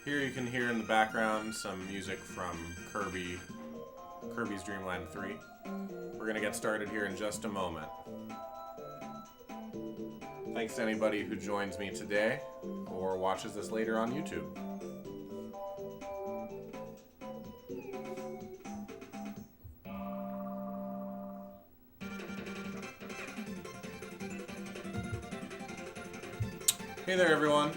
Here you can hear in the background some music from Kirby's Dream Land 3. We're going to get started here in just a moment. Thanks to anybody who joins me today or watches this later on YouTube. Hey there, everyone.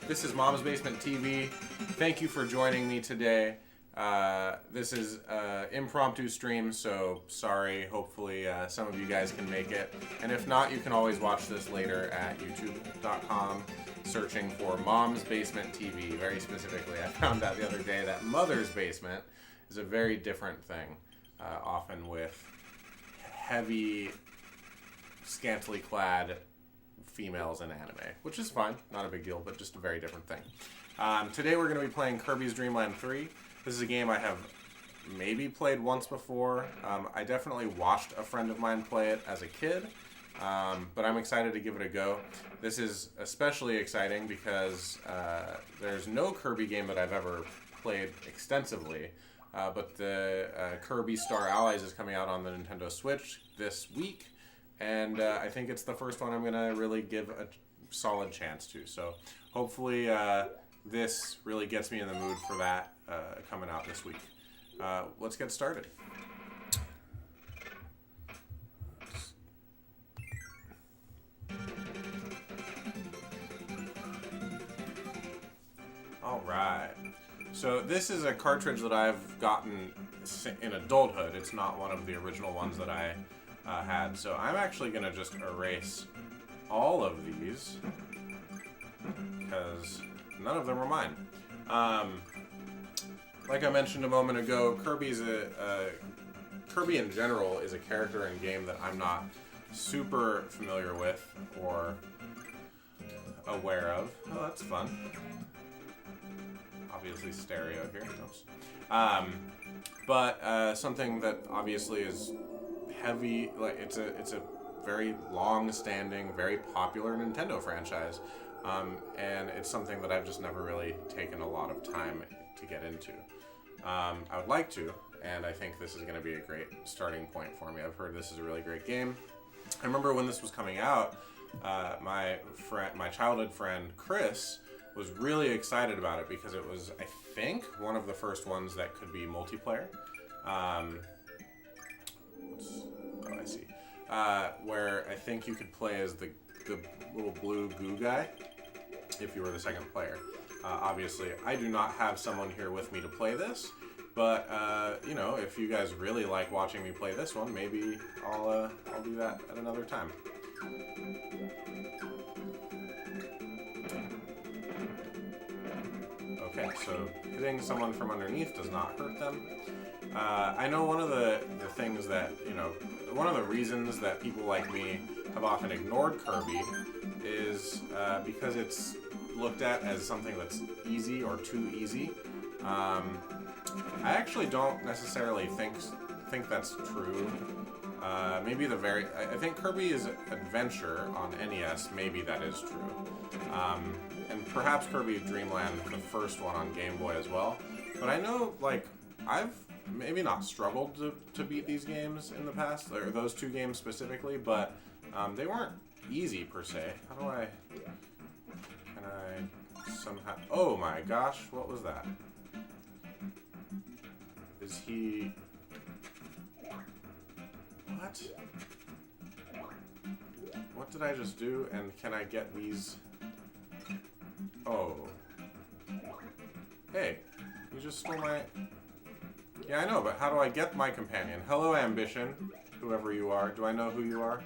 This is Mom's Basement TV. Thank you for joining me today. This is an impromptu stream, so sorry. Hopefully some of you guys can make it. And if not, you can always watch this later at youtube.com, searching for Mom's Basement TV. Very specifically, I found out the other day that Mother's Basement is a very different thing, often with heavy, scantily clad females in anime, which is fine, not a big deal, but just a very different thing. Today we're going to be playing Kirby's Dream Land 3. This is a game I have maybe played once before. I definitely watched a friend of mine play it as a kid, but I'm excited to give it a go. This is especially exciting because there's no Kirby game that I've ever played extensively, but the Kirby Star Allies is coming out on the Nintendo Switch this week. And I think it's the first one I'm going to really give a solid chance to. So hopefully this really gets me in the mood for that coming out this week. Let's get started. All right. So this is a cartridge that I've gotten in adulthood. It's not one of the original ones that I had. So I'm actually going to just erase all of these because none of them are mine. Like I mentioned a moment ago, Kirby in general is a character in game that I'm not super familiar with or aware of. Oh, that's fun. Obviously stereo here. Oops. But something that obviously is heavy, like it's a very long-standing, very popular Nintendo franchise, and it's something that I've just never really taken a lot of time to get into. I would like to, and I think this is going to be a great starting point for me. I've heard this is a really great game. I remember when this was coming out, my childhood friend Chris was really excited about it because it was, I think, one of the first ones that could be multiplayer. Oh, I see. Where I think you could play as the little blue goo guy if you were the second player. Obviously, I do not have someone here with me to play this, but you know, if you guys really like watching me play this one, maybe I'll do that at another time. Okay, so hitting someone from underneath does not hurt them. I know one of the things that, you know, one of the reasons that people like me have often ignored Kirby is because it's looked at as something that's easy or too easy. I actually don't necessarily think that's true. Maybe I think Kirby's Adventure on NES, maybe that is true. And perhaps Kirby Dream Land, the first one on Game Boy as well. But I know, like, I've maybe not struggled to beat these games in the past, or those two games specifically, but they weren't easy per se. Can I somehow... Oh my gosh, what was that? Is he... What? What did I just do? And can I get these... Oh. Hey, you just stole my... Yeah, I know, but how do I get my companion? Hello, Ambition, whoever you are. Do I know who you are?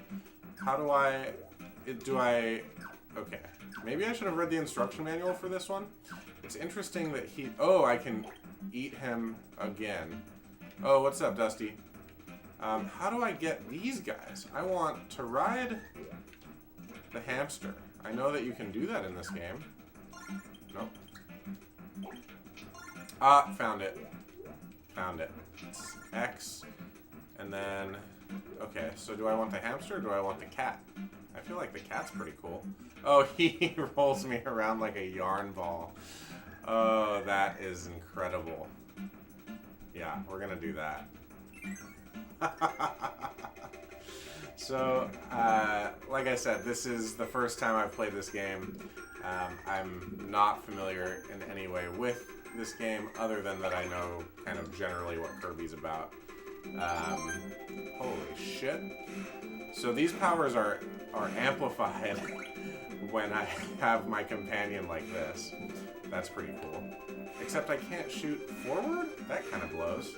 How do I... Okay. Maybe I should have read the instruction manual for this one. It's interesting that he... Oh, I can eat him again. Oh, what's up, Dusty? How do I get these guys? I want to ride the hamster. I know that you can do that in this game. Nope. Ah, found it. Found it. It's X. And then... Okay, so do I want the hamster or do I want the cat? I feel like the cat's pretty cool. Oh, he rolls me around like a yarn ball. Oh, that is incredible. Yeah, we're gonna do that. So, like I said, this is the first time I've played this game. I'm not familiar in any way with this game, other than that I know kind of generally what Kirby's about. Holy shit. So these powers are amplified when I have my companion like this. That's pretty cool. Except I can't shoot forward? That kind of blows.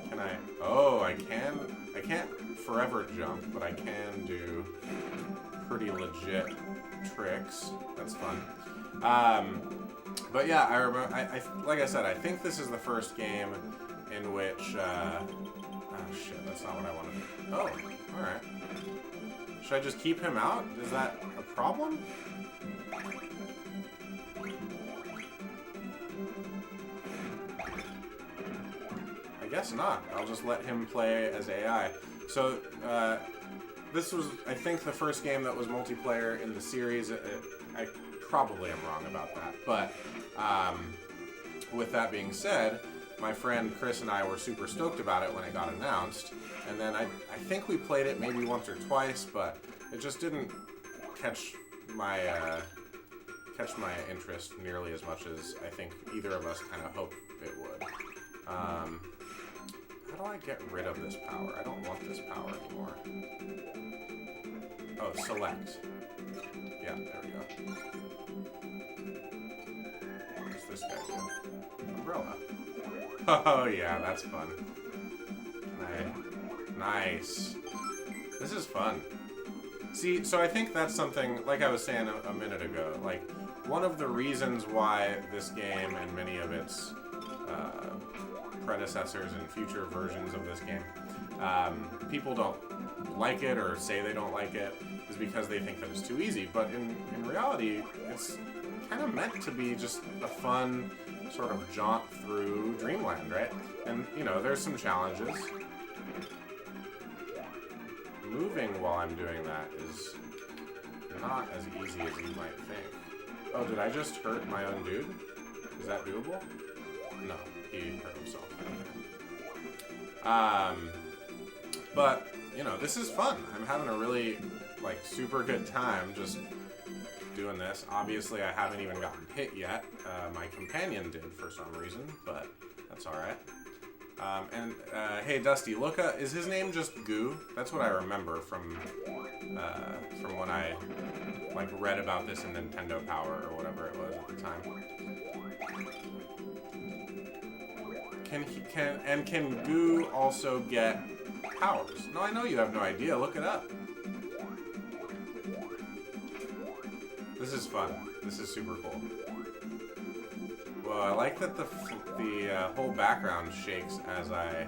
Can I? Oh, I can. I can't forever jump, but I can do pretty legit tricks. That's fun. But yeah, I remember. Like I said, I think this is the first game in which. Oh shit, that's not what I wanted. Oh, all right. Should I just keep him out? Is that a problem? I guess not. I'll just let him play as AI. So, this was, I think, the first game that was multiplayer in the series. I probably am wrong about that. But, with that being said, my friend Chris and I were super stoked about it when it got announced. And then I think we played it maybe once or twice, but it just didn't catch my interest nearly as much as I think either of us kind of hoped it would. How do I get rid of this power? I don't want this power anymore. Oh, select. Yeah, there we go. What's this guy do? Umbrella. Oh yeah, that's fun. Nice. This is fun. See, so I think that's something, like I was saying a minute ago, like, one of the reasons why this game and many of its predecessors and future versions of this game, people don't like it or say they don't like it, is because they think that it's too easy. But in reality, it's kind of meant to be just a fun sort of jaunt through Dreamland, right? And, you know, there's some challenges. Moving while I'm doing that is not as easy as you might think. Oh, did I just hurt my own dude? Is that doable? No, he hurt himself. But, you know, this is fun. I'm having a really, like, super good time just doing this. Obviously, I haven't even gotten hit yet. My companion did for some reason, but that's alright. Hey Dusty, look up, is his name just Goo? That's what I remember from when I like read about this in Nintendo Power or whatever it was at the time. Can Goo also get powers? No, I know you have no idea. Look it up. This is fun. This is super cool. Well, I like that the whole background shakes as I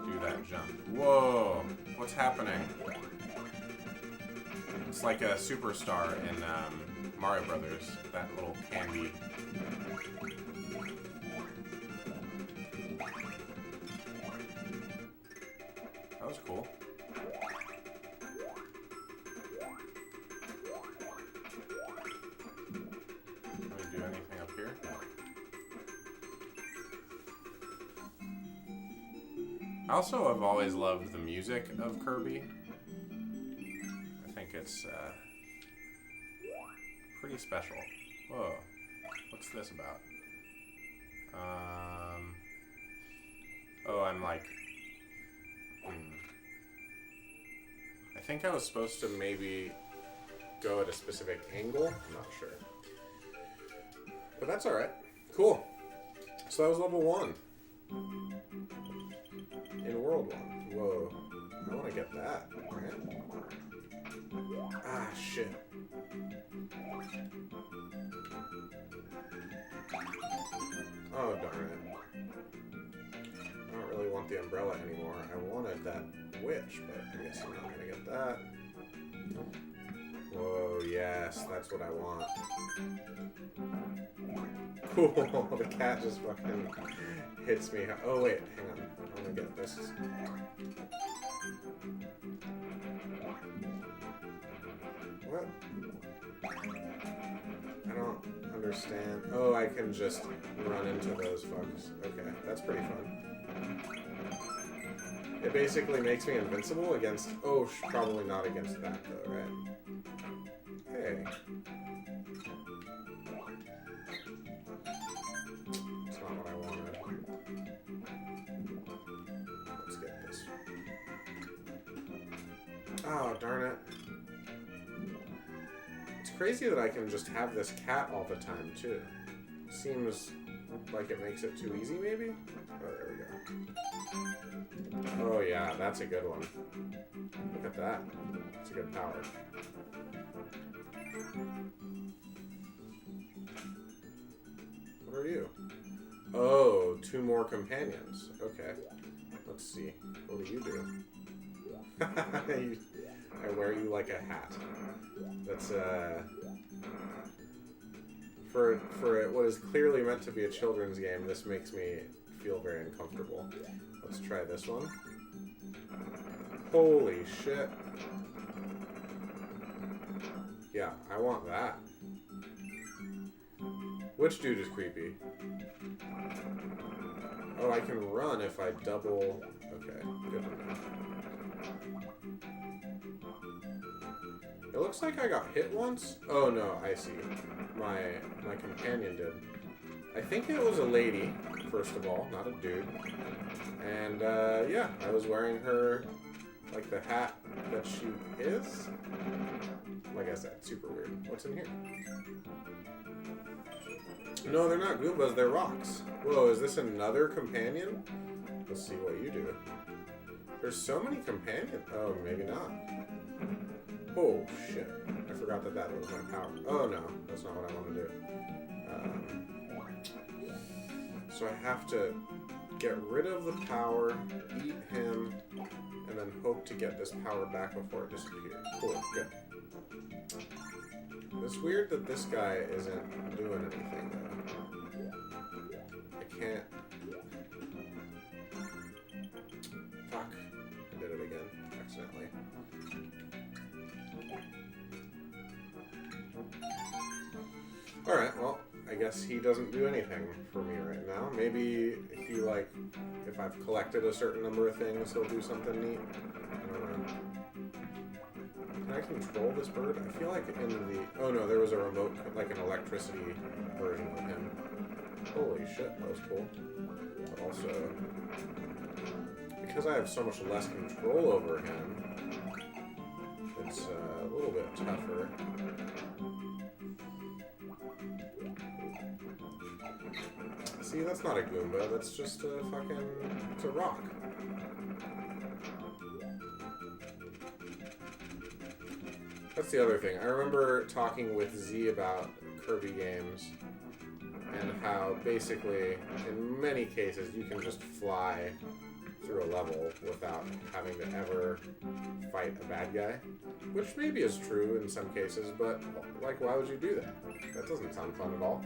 do that jump. Whoa! What's happening? It's like a superstar in Mario Brothers. That little candy. That was cool. Can we do anything up here? No. I also have always loved the music of Kirby. I think it's pretty special. Whoa, what's this about? Oh, I'm like, I think I was supposed to maybe go at a specific angle. I'm not sure, but that's all right. Cool. So that was level 1. In World 1. Whoa. I want to get that, right? Ah, shit. Oh, darn it. I don't really want the umbrella anymore. I wanted that witch, but I guess I'm not going to get that. Whoa, yes, that's what I want. Cool, the cat just fucking hits me. Oh, wait, hang on. I'm gonna get this. What? understand. Oh, I can just run into those fucks. Okay, that's pretty fun. It basically makes me invincible against... Oh, probably not against that, though, right? Hey. That's not what I wanted. Let's get this. Oh, darn it. It's crazy that I can just have this cat all the time, too. Seems like it makes it too easy, maybe? Oh, there we go. Oh, yeah, that's a good one. Look at that. It's a good power. What are you? Oh, 2 more companions. Okay. Let's see. What do you do? I wear you like a hat. That's, For what is clearly meant to be a children's game, this makes me feel very uncomfortable. Let's try this one. Holy shit. Yeah, I want that. Which dude is creepy? Oh, I can run if I double... Okay, good to know. It looks like I got hit once. Oh no, I see. My companion did. I think it was a lady, first of all, not a dude. And yeah, I was wearing her like the hat that she is. Like I said, super weird. What's in here? No, they're not Goombas, they're rocks. Whoa, is this another companion? Let's see what you do. There's so many companions. Oh, maybe not. Oh, shit. I forgot that that was my power. Oh, no. That's not what I want to do. So I have to get rid of the power, eat him, and then hope to get this power back before it disappears. Cool. Good. It's weird that this guy isn't doing anything, though. I can't... Fuck. I did it again, accidentally. Alright, well, I guess he doesn't do anything for me right now. Maybe he, like, if I've collected a certain number of things, he'll do something neat. I don't know. Can I control this bird? I feel like in the... Oh no, there was a remote, like an electricity version of him. Holy shit, that was cool. But also, because I have so much less control over him, it's a little bit tougher. See, that's not a Goomba, that's just a fucking... It's a rock. That's the other thing. I remember talking with Z about Kirby games and how basically, in many cases, you can just fly through a level without having to ever fight a bad guy. Which maybe is true in some cases, but, like, why would you do that? That doesn't sound fun at all.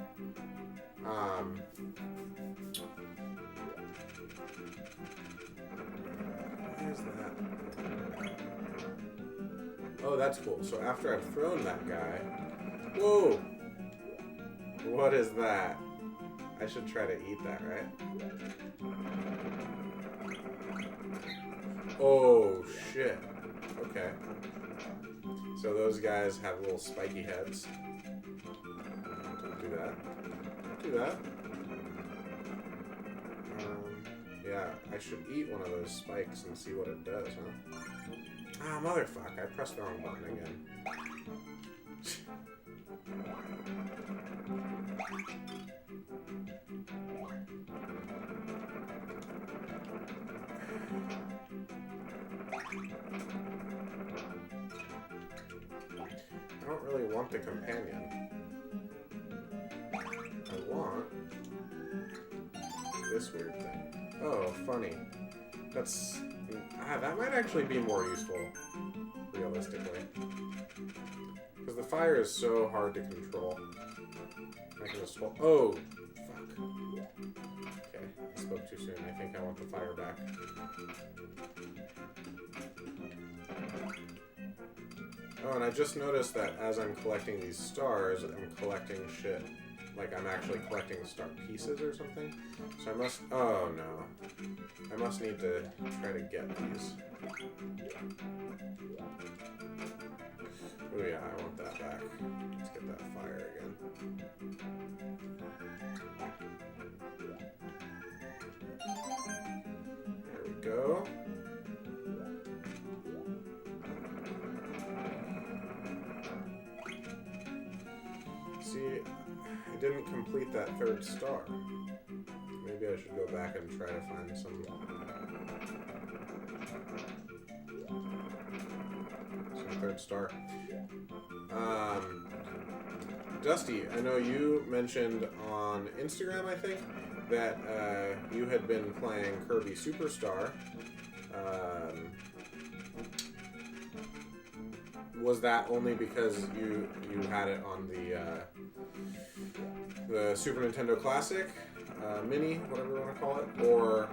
What is that? Oh, that's cool. So after I've thrown that guy... Whoa! What is that? I should try to eat that, right? Oh, shit. Okay. So those guys have little spiky heads. Don't do that. Don't do that. Yeah, I should eat one of those spikes and see what it does, huh? Ah, motherfuck, I pressed the wrong button again. I don't really want the companion. I want this weird thing. Oh, funny. That's... that might actually be more useful, realistically. Because the fire is so hard to control. I can just hold... Oh! Fuck. Okay, I spoke too soon. I think I want the fire back. Oh, and I just noticed that as I'm collecting these stars, I'm collecting shit like I'm actually collecting star pieces or something. So I must, oh no. I must need to try to get these. Oh yeah, I want that back. Let's get that fire again. There we go. See, I didn't complete that third star. Maybe I should go back and try to find some third star. Dusty, I know you mentioned on Instagram, I think, that you had been playing Kirby Superstar. Was that only because you had it on the Super Nintendo Classic, Mini, whatever you want to call it, or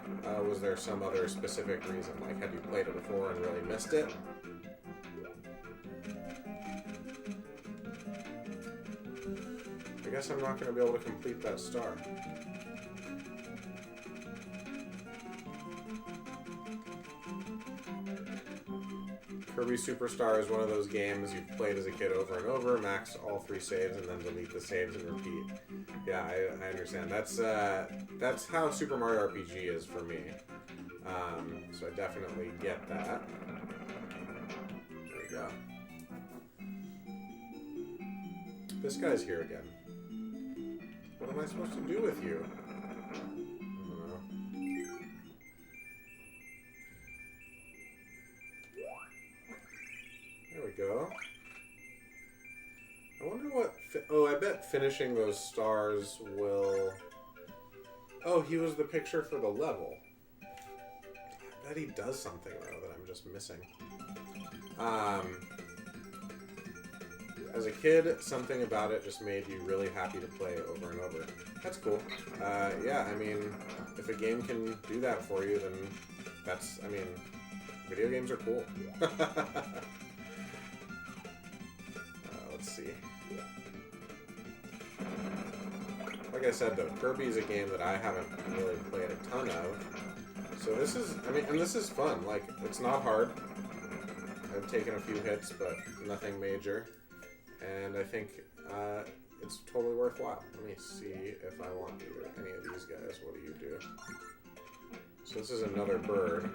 was there some other specific reason? Like, had you played it before and really missed it? I guess I'm not going to be able to complete that star. Kirby Superstar is one of those games you've played as a kid over and over, max all 3 saves, and then delete the saves and repeat. Yeah, I understand. That's how Super Mario RPG is for me. So I definitely get that. There we go. This guy's here again. What am I supposed to do with you? I don't know. There we go. I wonder what... oh, I bet finishing those stars will... Oh, he was the picture for the level. I bet he does something, though, that I'm just missing. As a kid, something about it just made you really happy to play over and over. That's cool. Yeah, I mean, if a game can do that for you, then that's, I mean, video games are cool. Let's see. Like I said, though, Kirby is a game that I haven't really played a ton of. So this is, I mean, and this is fun. Like, it's not hard. I've taken a few hits, but nothing major. And I think it's totally worthwhile. Let me see if I want any of these guys. What do you do? So this is another bird.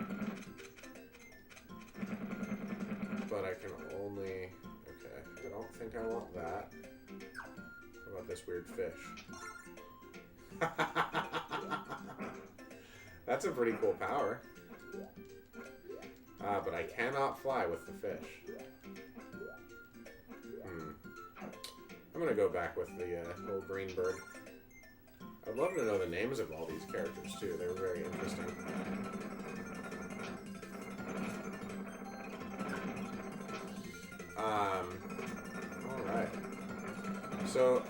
But I can only... Okay, I don't think I want that. How about this weird fish? That's a pretty cool power. But I cannot fly with the fish. I'm gonna go back with the little green bird. I'd love to know the names of all these characters too. They were very interesting. Alright. So,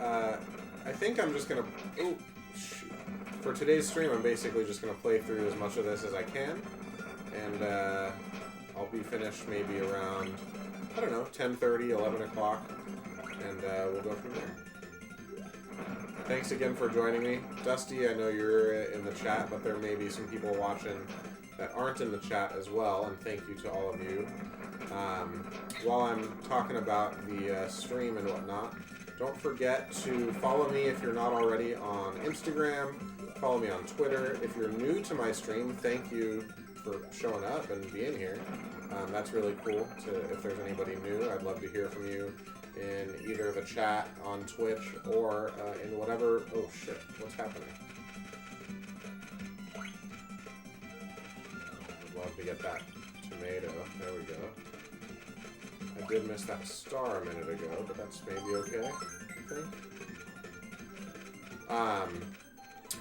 I think I'm just gonna... Oh, shoot. For today's stream, I'm basically just gonna play through as much of this as I can. And, I'll be finished maybe around, I don't know, 10:30, 11 o'clock. And we'll go from there. Thanks again for joining me. Dusty, I know you're in the chat, but there may be some people watching that aren't in the chat as well, and thank you to all of you. While I'm talking about the stream and whatnot, don't forget to follow me if you're not already on Instagram. Follow me on Twitter. If you're new to my stream, thank you for showing up and being here. That's really cool. If there's anybody new, I'd love to hear from you in either the chat on Twitch or in whatever... Oh shit, what's happening? I'd love to get that tomato. There we go. I did miss that star a minute ago, but that's maybe okay, I think.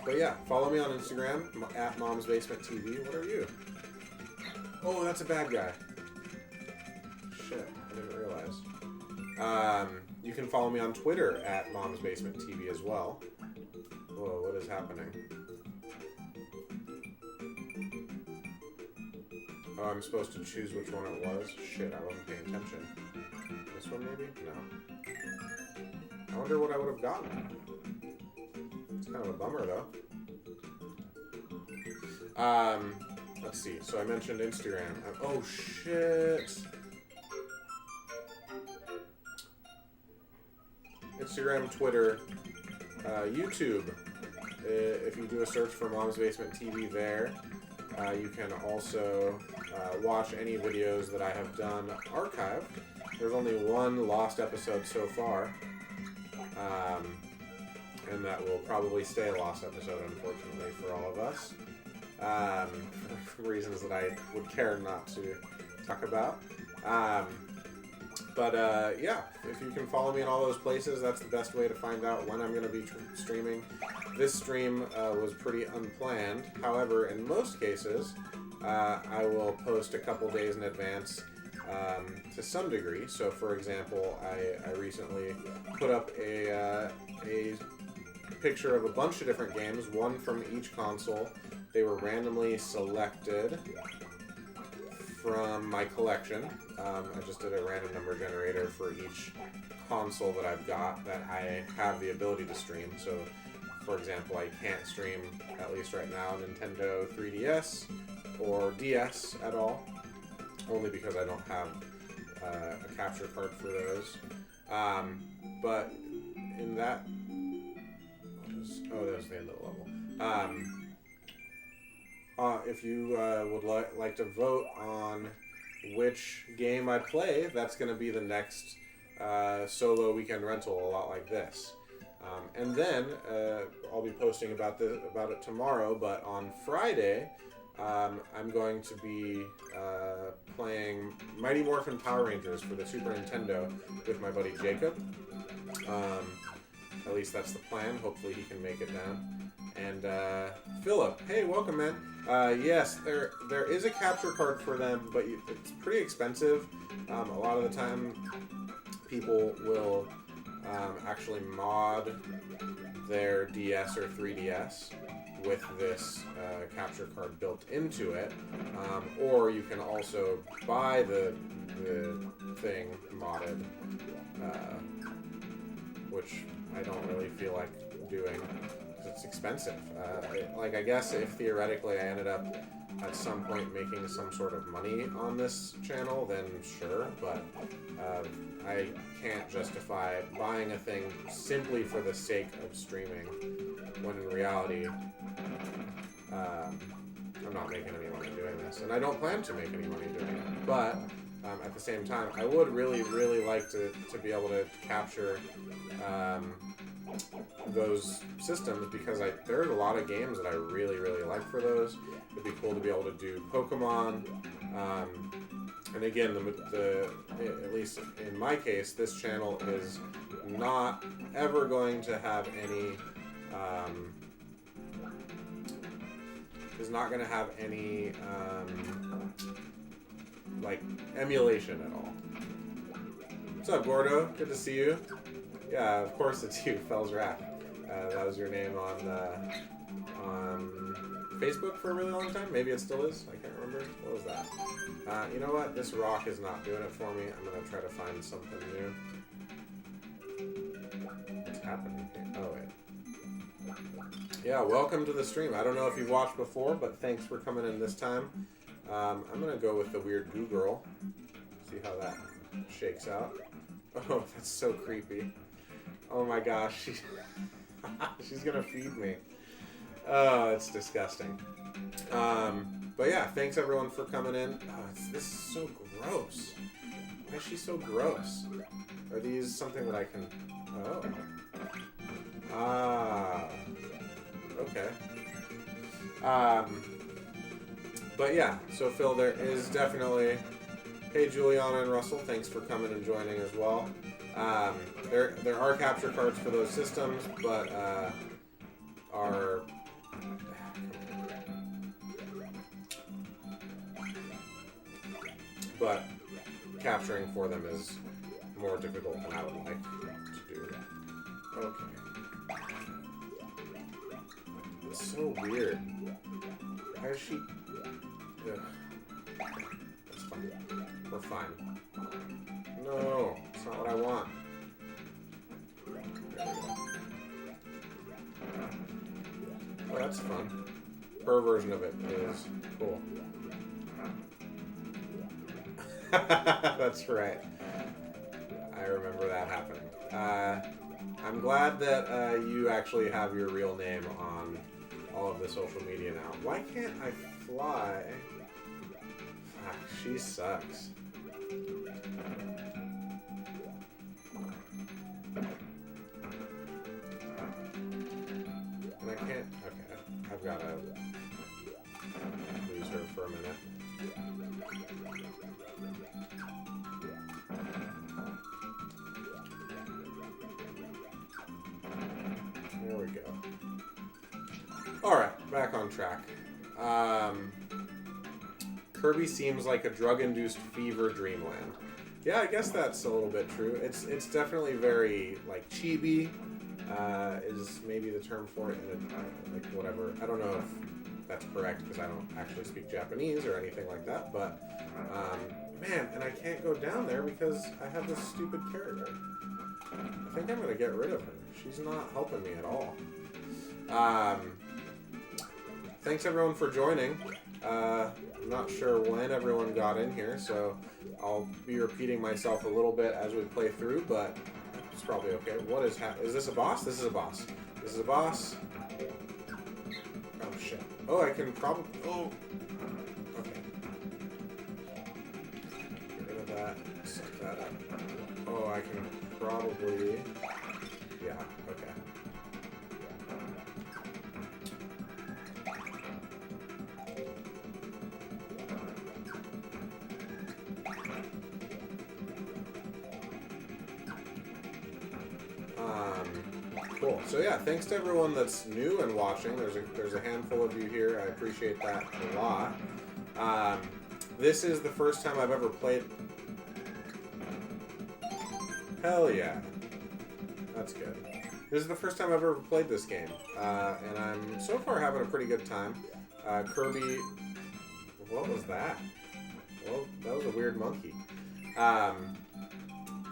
But yeah, follow me on Instagram, at Mom's Basement TV. What are you? Oh, that's a bad guy. Shit, I didn't realize. You can follow me on Twitter at Mom's Basement TV as well. Whoa, what is happening? Oh, I'm supposed to choose which one it was? Shit, I wasn't paying attention. This one maybe? No. I wonder what I would have gotten. kind of a bummer, though. Let's see. So I mentioned Instagram. Oh, shit. Instagram, Twitter, YouTube. If you do a search for Mom's Basement TV there, you can also watch any videos that I have done archived. There's only one lost episode so far, and that will probably stay a lost episode, unfortunately, for all of us, for reasons that I would care not to talk about. Yeah, if you can follow me in all those places, that's the best way to find out when I'm going to be streaming. This stream was pretty unplanned. However, in most cases, I will post a couple days in advance to some degree. So, for example, I recently put up a picture of a bunch of different games, one from each console. They were randomly selected from my collection. I just did a random number generator for each console that I've got that I have the ability to stream. So, for example, I can't stream, at least right now, Nintendo 3DS or DS at all, only because I don't have a capture card for those. But in that... that was the end of the level. If you would like to vote on which game I play, that's going to be the next solo weekend rental, a lot like this. And then I'll be posting about it tomorrow, but on Friday I'm going to be playing Mighty Morphin Power Rangers for the Super Nintendo with my buddy Jacob. At least that's the plan. Hopefully he can make it down. And Philip, hey, welcome, man. Yes, there is a capture card for them, but it's pretty expensive. A lot of the time, people will actually mod their DS or 3DS with this capture card built into it, or you can also buy the thing modded, which I don't really feel like doing. It's expensive. I guess if theoretically I ended up at some point making some sort of money on this channel, then sure, but I can't justify buying a thing simply for the sake of streaming, when in reality, I'm not making any money doing this, and I don't plan to make any money doing it, but at the same time, I would really, really like to be able to capture those systems, because there are a lot of games that I really, really like for those. It'd be cool to be able to do Pokemon, and again, at least in my case, this channel is not ever going to have any like emulation at all. What's up, Gordo? Good to see you. Yeah, of course it's you, Fells Wrath. That was your name on Facebook for a really long time. Maybe it still is. I can't remember. What was that? You know what? This rock is not doing it for me. I'm going to try to find something new. What's happening here? Oh, wait. Yeah, welcome to the stream. I don't know if you've watched before, but thanks for coming in this time. I'm going to go with the weird goo girl. See how that shakes out. Oh, that's so creepy. Oh my gosh, she's gonna feed me. Oh, it's disgusting. But yeah, thanks everyone for coming in. Oh, this is so gross. Why is she so gross? Are these something that I can... Oh. Ah. Okay. But yeah, so Phil, there is definitely... Hey, Juliana and Russell, thanks for coming and joining as well. There are capture cards for those systems, but capturing for them is more difficult than I would like to do. Okay. It's so weird. Why is she... Ugh. That's fine. We're fine. No, it's not what I want. There we go. that's fun. Her version of it is cool. That's right. I remember that happening. I'm glad that you actually have your real name on all of the social media now. Why can't I fly? Fuck, she sucks. And I can't... Okay, I've got to lose her for a minute. There we go. Alright, back on track. Kirby seems like a drug-induced fever dreamland. Yeah, I guess that's a little bit true. It's definitely very, like, chibi, is maybe the term for it. Like, whatever. I don't know if that's correct, because I don't actually speak Japanese or anything like that, but, man, and I can't go down there because I have this stupid character. I think I'm going to get rid of her. She's not helping me at all. Thanks everyone for joining. I'm not sure when everyone got in here, so I'll be repeating myself a little bit as we play through, but it's probably okay. What is is this a boss? This is a boss. This is a boss. Oh shit. Oh, I can probably... Oh! Okay. Get rid of that. Set that up. Oh, I can probably... Yeah, okay. Cool. So yeah, thanks to everyone that's new and watching. There's a handful of you here. I appreciate that a lot. This is the first time I've ever played... Hell yeah. That's good. This is the first time I've ever played this game. And I'm so far having a pretty good time. Kirby... What was that? Well, that was a weird monkey.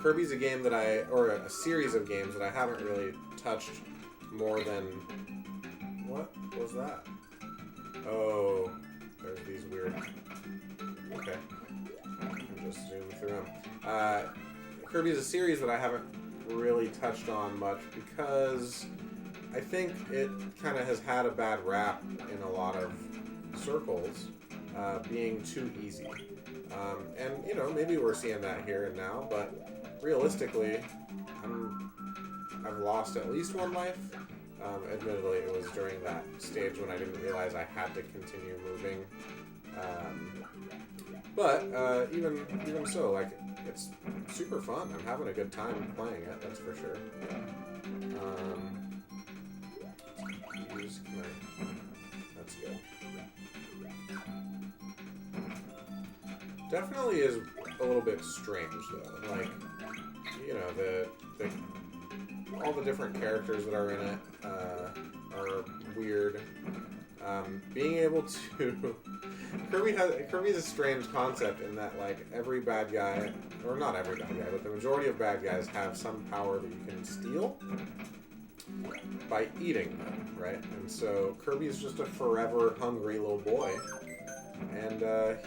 Kirby's a game that or a series of games that I haven't really touched more than... What was that? Oh, there's these weird... Okay. I'll just zoom through them. Kirby's a series that I haven't really touched on much because I think it kind of has had a bad rap in a lot of circles, being too easy. And, you know, maybe we're seeing that here and now, but realistically, I've lost at least one life. Admittedly, it was during that stage when I didn't realize I had to continue moving. But even so, like, it's super fun. I'm having a good time playing it, that's for sure. That's good. Definitely is a little bit strange, though. Like, you know, all the different characters that are in it are weird. Being able to... Kirby's a strange concept in that, like, every bad guy, or not every bad guy, but the majority of bad guys have some power that you can steal by eating them, right? And so Kirby's just a forever hungry little boy, and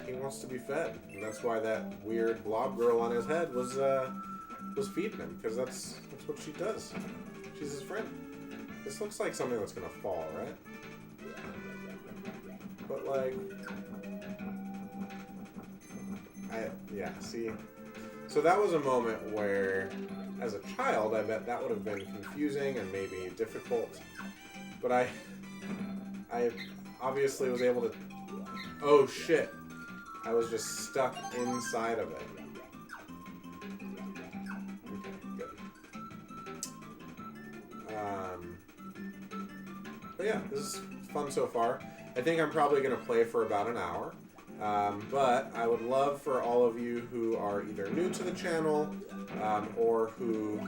he wants to be fed. And that's why that weird blob girl on his head was feeding him, because that's what she does. She's his friend. This looks like something that's gonna fall, right? But like, yeah, see? So that was a moment where, as a child, I bet that would have been confusing and maybe difficult. But I obviously was able to... Oh, shit. I was just stuck inside of it. Okay, good. But yeah, this is fun so far. I think I'm probably going to play for about an hour. But I would love for all of you who are either new to the channel or who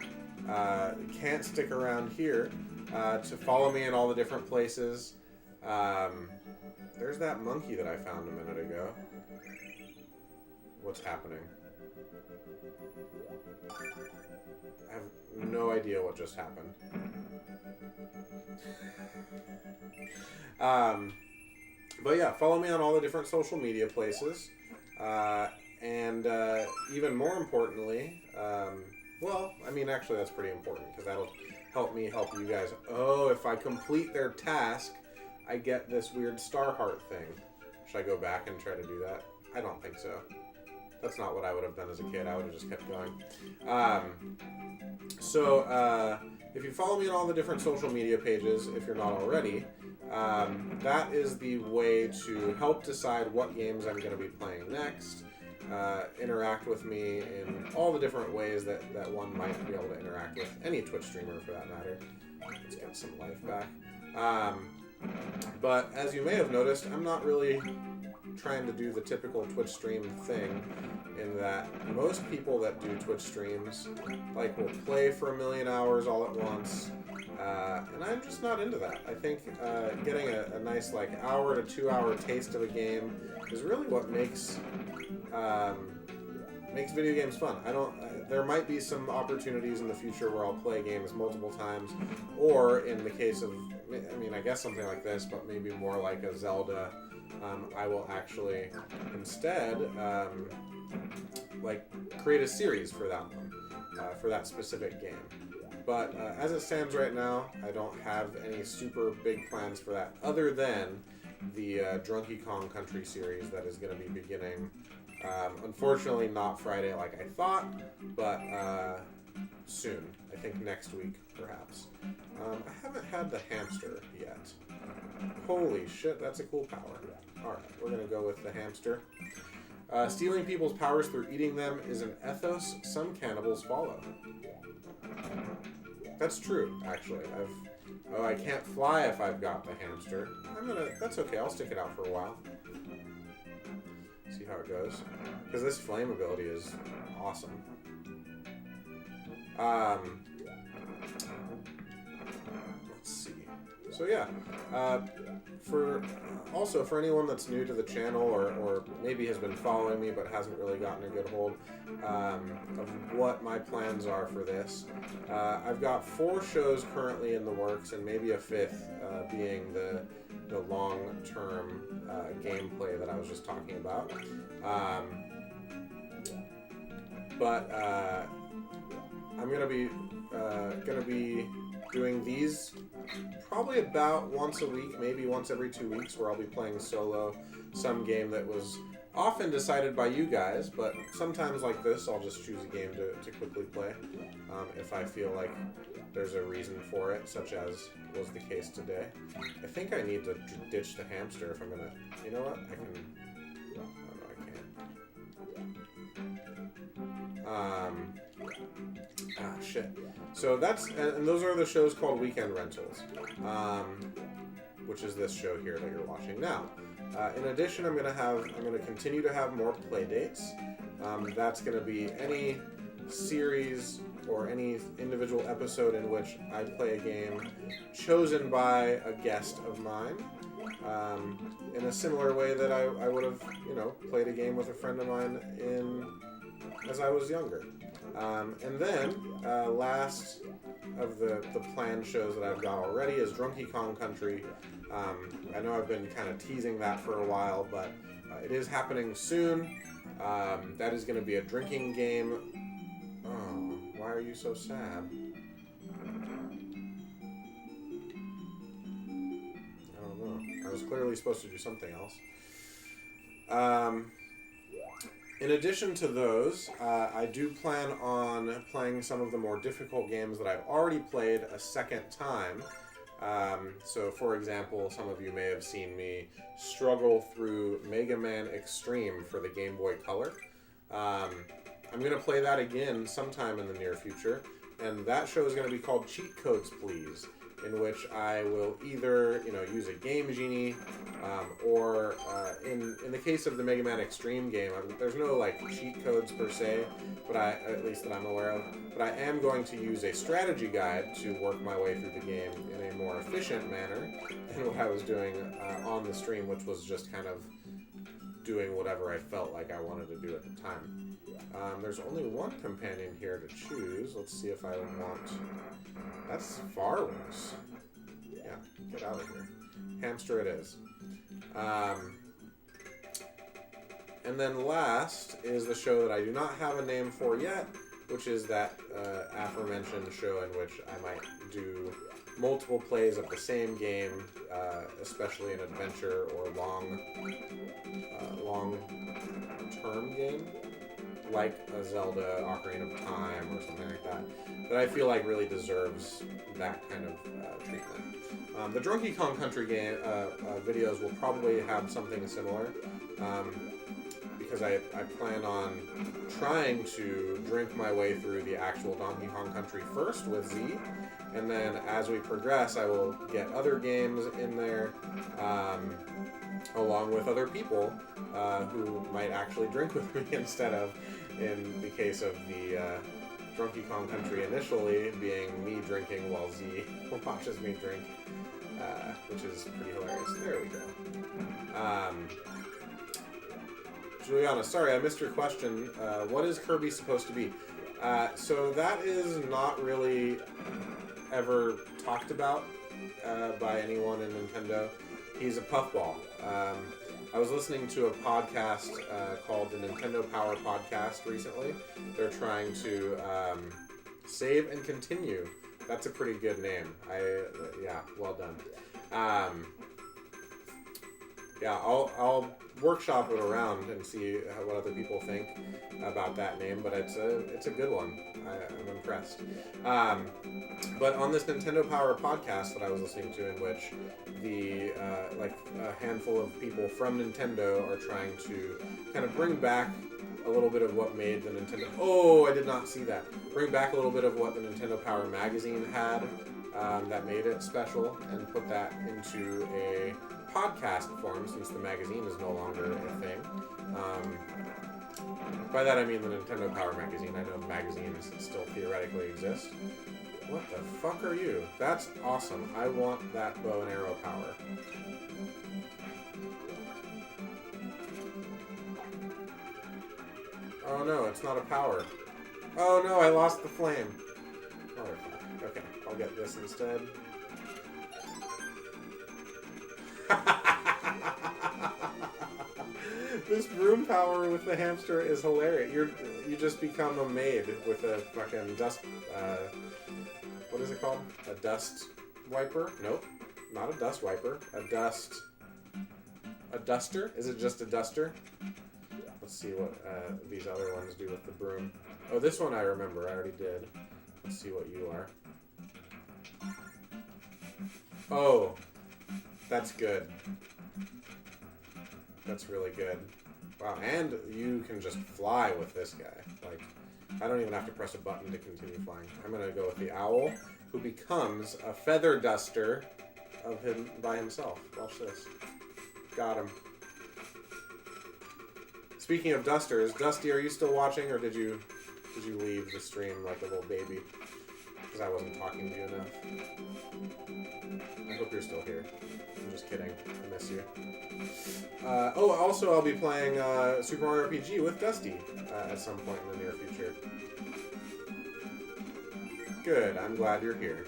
can't stick around here to follow me in all the different places. There's that monkey that I found a minute ago. What's happening? I have no idea what just happened. But yeah, follow me on all the different social media places. And even more importantly, well, I mean, actually, that's pretty important because that'll help me help you guys. Oh, if I complete their task, I get this weird star heart thing. Should I go back and try to do that? I don't think so. That's not what I would have done as a kid. I would have just kept going. If you follow me on all the different social media pages, if you're not already, that is the way to help decide what games I'm going to be playing next. Interact with me in all the different ways that one might be able to interact with any Twitch streamer for that matter. Let's get some life back. But as you may have noticed, I'm not really trying to do the typical Twitch stream thing in that most people that do Twitch streams like will play for 1,000,000 hours all at once, and I'm just not into that. I think getting a nice like hour to 2 hour taste of a game is really what makes video games fun. There might be some opportunities in the future where I'll play games multiple times, or in the case of, I mean, I guess something like this, but maybe more like a Zelda, I will actually instead like create a series for that one, for that specific game. But as it stands right now, I don't have any super big plans for that, other than the Donkey Kong Country series that is going to be beginning. Unfortunately, not Friday like I thought, but soon. I think next week, perhaps. I haven't had the hamster yet. Holy shit, that's a cool power. Alright, we're going to go with the hamster. Stealing people's powers through eating them is an ethos some cannibals follow. That's true, actually. I can't fly if I've got the hamster. That's okay, I'll stick it out for a while. See how it goes. Because this flame ability is awesome. Let's see. So yeah, for anyone that's new to the channel or maybe has been following me but hasn't really gotten a good hold of what my plans are for this, I've got 4 shows currently in the works, and maybe a 5th being the long-term gameplay that I was just talking about. I'm gonna be doing these probably about once a week, maybe once every 2 weeks, where I'll be playing solo some game that was often decided by you guys, but sometimes like this I'll just choose a game to quickly play if I feel like there's a reason for it, such as was the case today. I think I need to ditch the hamster if I'm gonna, you know what, I can, oh no I can't. Shit. So that's, and those are the shows called Weekend Rentals, which is this show here that you're watching now. In addition, I'm gonna continue to have more play dates. That's gonna be any series or any individual episode in which I play a game chosen by a guest of mine, in a similar way that I would have, played a game with a friend of mine as I was younger. And then, last of the planned shows that I've got already is Donkey Kong Country. I know I've been kind of teasing that for a while, but it is happening soon. That is going to be a drinking game. Oh, why are you so sad? I don't know. I was clearly supposed to do something else. In addition to those, I do plan on playing some of the more difficult games that I've already played a second time. So, for example, some of you may have seen me struggle through Mega Man Extreme for the Game Boy Color. I'm going to play that again sometime in the near future, and that show is going to be called Cheat Codes Please, in which I will either, use a Game Genie, or in the case of the Mega Man Extreme game, there's no cheat codes per se, but at least that I'm aware of. But I am going to use a strategy guide to work my way through the game in a more efficient manner than what I was doing on the stream, which was just kind of doing whatever I felt like I wanted to do at the time. There's only one companion here to choose. Let's see if I want... That's far worse. Yeah, get out of here. Hamster it is. And then last is the show that I do not have a name for yet, which is that aforementioned show in which I might do multiple plays of the same game, especially an adventure or long-term game, like a Zelda Ocarina of Time or something like that I feel like really deserves that kind of treatment. The Donkey Kong Country game videos will probably have something similar. Because I plan on trying to drink my way through the actual Donkey Kong Country first with Z, and then as we progress, I will get other games in there, along with other people who might actually drink with me instead of, in the case of the Donkey Kong Country initially, being me drinking while Z watches me drink, which is pretty hilarious. There we go. Juliana, sorry, I missed your question. What is Kirby supposed to be? So that is not really ever talked about by anyone in Nintendo. He's a puffball. I was listening to a podcast called the Nintendo Power Podcast recently. They're trying to save and continue. That's a pretty good name. Yeah, well done. Yeah, I'll workshop it around and see what other people think about that name, but it's a good one. I'm impressed. But on this Nintendo Power podcast that I was listening to, in which the a handful of people from Nintendo are trying to kind of bring back a little bit of what made the Nintendo. Oh, I did not see that. Bring back a little bit of what the Nintendo Power magazine had that made it special, and put that into a podcast form, since the magazine is no longer a thing. By that I mean the Nintendo Power magazine. I know magazines still theoretically exist. What the fuck are you? That's awesome. I want that bow and arrow power. Oh no, it's not a power. Oh no, I lost the flame. Motherfucker. Okay, I'll get this instead. This broom power with the hamster is hilarious. You just become a maid with a fucking dust. What is it called? A dust wiper? Nope, not a dust wiper. A duster? Is it just a duster? Let's see what these other ones do with the broom. Oh, this one I remember. I already did. Let's see what you are. Oh, that's good. That's really good. Wow, and you can just fly with this guy. Like, I don't even have to press a button to continue flying. I'm going to go with the owl, who becomes a feather duster of him by himself. Watch this. Got him. Speaking of dusters, Dusty, are you still watching, or did you leave the stream like a little baby? Because I wasn't talking to you enough. I hope you're still here. I'm just kidding. I miss you. Also, I'll be playing Super Mario RPG with Dusty at some point in the near future. Good. I'm glad you're here.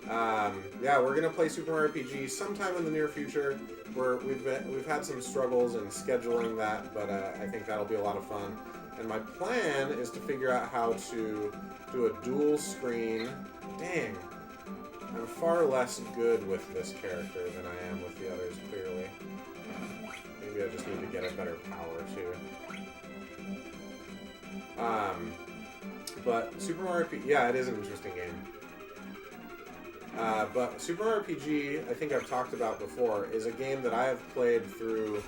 Yeah, we're gonna play Super Mario RPG sometime in the near future. We've had some struggles in scheduling that, but I think that'll be a lot of fun. And my plan is to figure out how to do a dual screen. Dang. I'm far less good with this character than I am with the others, clearly. Maybe I just need to get a better power, too. But Super Mario RPG... Yeah, it is an interesting game. But Super Mario RPG, I think I've talked about before, is a game that I have played through...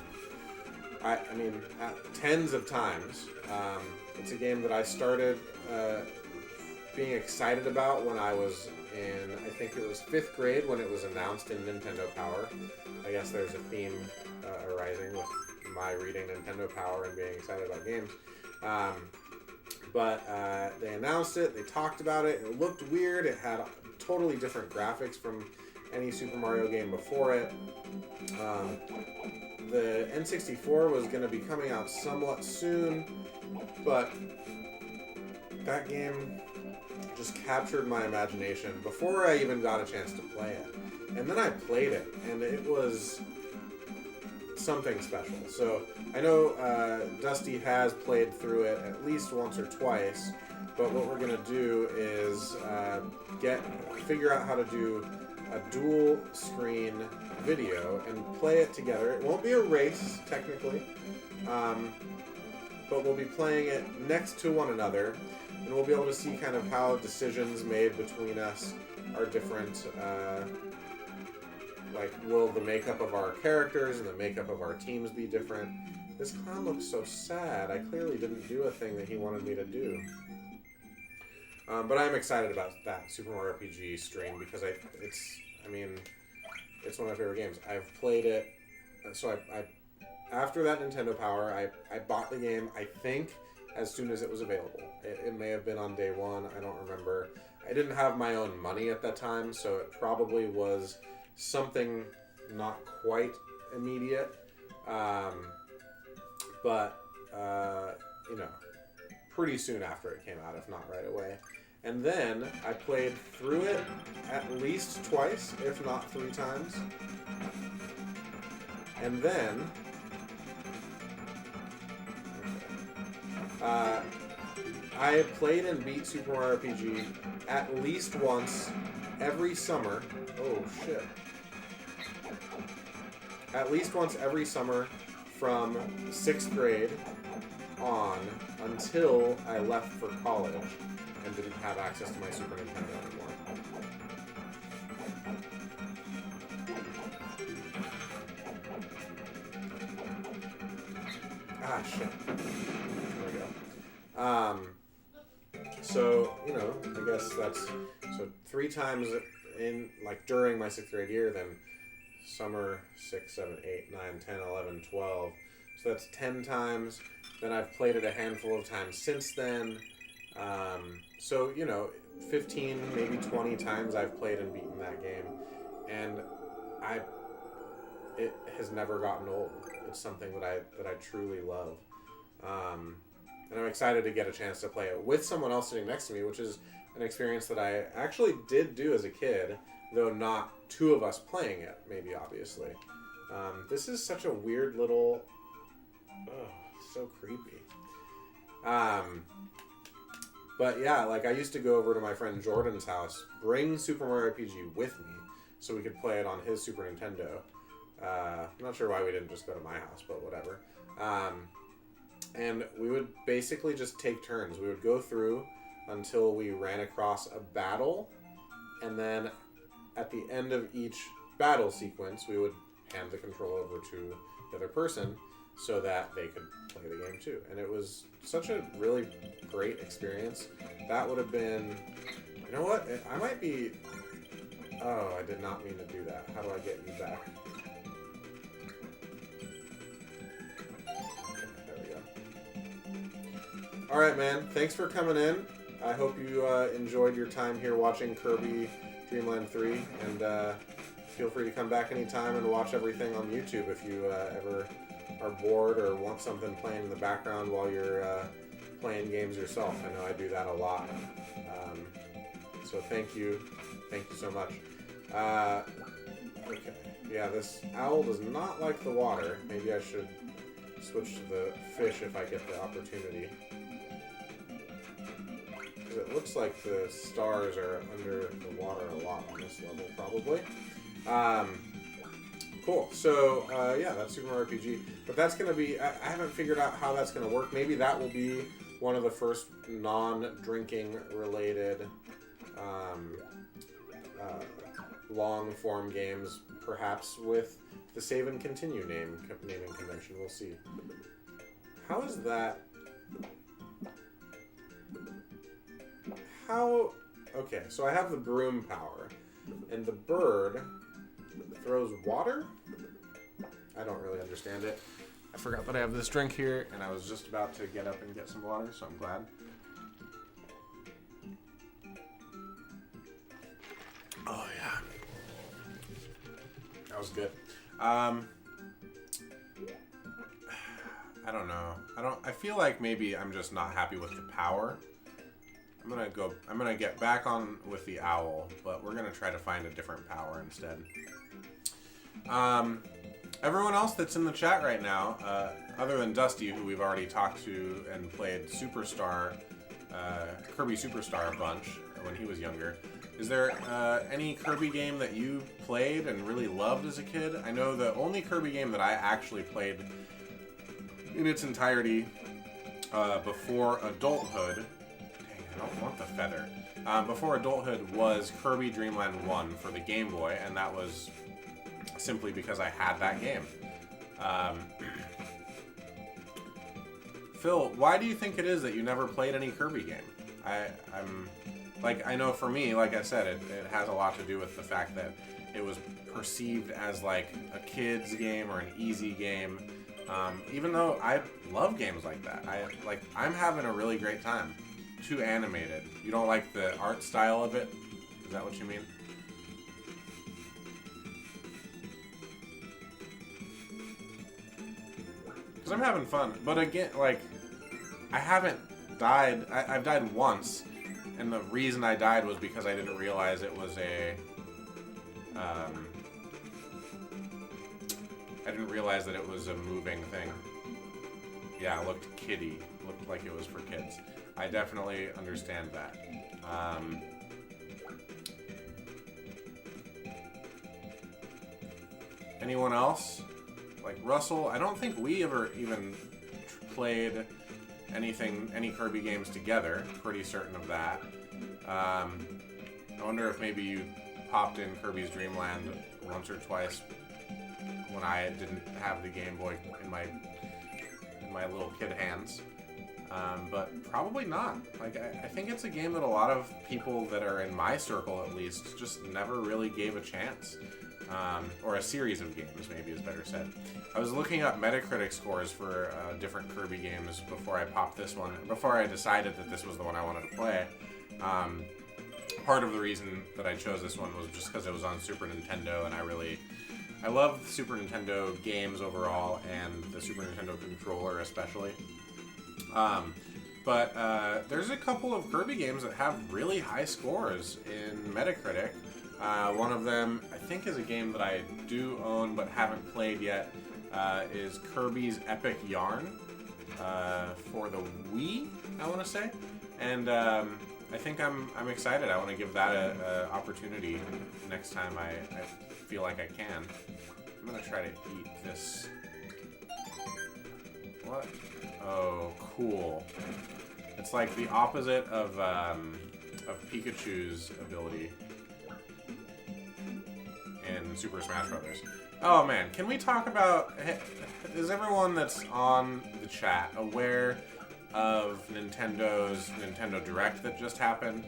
I mean, tens of times. It's a game that I started being excited about when I was in, I think it was 5th grade when it was announced in Nintendo Power. I guess there's a theme arising with my reading Nintendo Power and being excited about games. But they announced it, they talked about it, it looked weird, it had totally different graphics from any Super Mario game before it. The N64 was going to be coming out somewhat soon, but that game just captured my imagination before I even got a chance to play it. And then I played it, and it was something special. So I know Dusty has played through it at least once or twice, but what we're gonna do is figure out how to do a dual screen video and play it together. It won't be a race technically, but we'll be playing it next to one another, and we'll be able to see kind of how decisions made between us are different. Like, will the makeup of our characters and the makeup of our teams be different? This clown looks so sad. I clearly didn't do a thing that he wanted me to do. But I'm excited about that Super Mario RPG stream because it's one of my favorite games. I've played it, so I after that Nintendo Power, I bought the game, I think, as soon as it was available. It may have been on day one, I don't remember. I didn't have my own money at that time, so it probably was something not quite immediate. But pretty soon after it came out, if not right away. And then I played through it at least twice, if not 3 times. And then I played and beat Super Mario RPG at least once every summer. Oh shit. At least once every summer from 6th grade on until I left for college and didn't have access to my Super Nintendo anymore. Ah, shit. There we go. So, I guess that's... So 3 times during my 6th grade year, then summer 6, 7, 8, 9, 10, 11, 12. So that's 10 times. Then I've played it a handful of times since then. 15, maybe 20 times I've played and beaten that game. And it has never gotten old. It's something that I truly love. And I'm excited to get a chance to play it with someone else sitting next to me, which is an experience that I actually did do as a kid, though not 2 of us playing it, maybe, obviously. This is such a weird little... Oh, so creepy. But yeah, I used to go over to my friend Jordan's house, bring Super Mario RPG with me, so we could play it on his Super Nintendo. I'm not sure why we didn't just go to my house, but whatever. And we would basically just take turns. We would go through until we ran across a battle, and then at the end of each battle sequence, we would hand the control over to the other person so that they could play the game too. And it was such a really great experience. That would have been... You know what? I might be... Oh, I did not mean to do that. How do I get you back? Alright, man. Thanks for coming in. I hope you enjoyed your time here watching Kirby Dream Land 3. And feel free to come back anytime and watch everything on YouTube if you ever are bored or want something playing in the background while you're playing games yourself. I know I do that a lot. So thank you. Thank you so much. Okay. Yeah, this owl does not like the water. Maybe I should switch to the fish if I get the opportunity. It looks like the stars are under the water a lot on this level, probably. Cool. So, yeah, that's Super Mario RPG. But that's going to be... I haven't figured out how that's going to work. Maybe that will be one of the first non-drinking related long-form games, perhaps with the Save and Continue naming convention. We'll see. How is that... How... Okay, so I have the broom power, and the bird throws water? I don't really understand it. I forgot that I have this drink here, and I was just about to get up and get some water, so I'm glad. Oh, yeah. That was good. I don't know. I feel like maybe I'm just not happy with the power. I'm gonna get back on with the owl, but we're gonna try to find a different power instead. Everyone else that's in the chat right now, other than Dusty, who we've already talked to and played Superstar, Kirby Superstar a bunch when he was younger. Is there any Kirby game that you played and really loved as a kid? I know the only Kirby game that I actually played in its entirety before adulthood. Dang, I don't want the feather. Before adulthood was Kirby Dream Land 1 for the Game Boy, and that was simply because I had that game. Phil, why do you think it is that you never played any Kirby game? I know for me, like I said, it has a lot to do with the fact that it was perceived as like a kid's game or an easy game. Even though I love games like that, I'm having a really great time. Too animated. You don't like the art style of it? Is that what you mean? Because I'm having fun. But again, like, I haven't died. I've died once. And the reason I died was because I didn't realize it was a... I didn't realize that it was a moving thing. Yeah, it looked kiddie. Looked like it was for kids. I definitely understand that. Anyone else? Like Russell, I don't think we ever even played any Kirby games together. Pretty certain of that. I wonder if maybe you popped in Kirby's Dream Land once or twice when I didn't have the Game Boy in my little kid hands. But probably not. Like, I think it's a game that a lot of people that are in my circle, at least, just never really gave a chance. Or a series of games, maybe is better said. I was looking up Metacritic scores for different Kirby games before I popped this one, before I decided that this was the one I wanted to play. Part of the reason that I chose this one was just because it was on Super Nintendo, and I love the Super Nintendo games overall, and the Super Nintendo controller especially. But there's a couple of Kirby games that have really high scores in Metacritic. One of them, I think, is a game that I do own but haven't played yet, is Kirby's Epic Yarn for the Wii, I want to say. And I think I'm excited. I want to give that a opportunity next time I feel like I can. I'm going to try to eat this. What? Oh, cool. It's like the opposite of Pikachu's ability in Super Smash Brothers. Oh man, can we talk about... Is everyone that's on the chat aware of Nintendo's Nintendo Direct that just happened?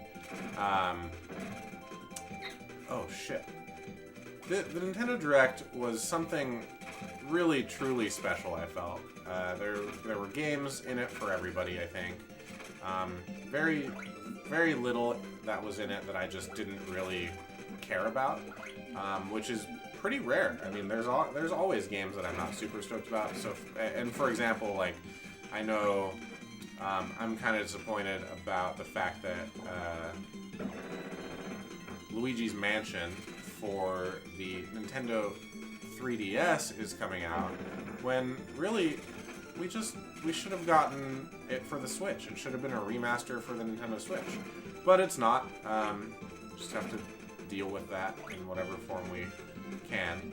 Oh shit. The Nintendo Direct was something really, truly special, I felt. There were games in it for everybody, I think. Very, very little that was in it that I just didn't really care about, which is pretty rare. I mean, there's always games that I'm not super stoked about. So, and for example, like, I know I'm kind of disappointed about the fact that Luigi's Mansion for the Nintendo 3DS is coming out, when really we should have gotten it for the Switch. It should have been a remaster for the Nintendo Switch, but it's not. Just have to deal with that in whatever form we can.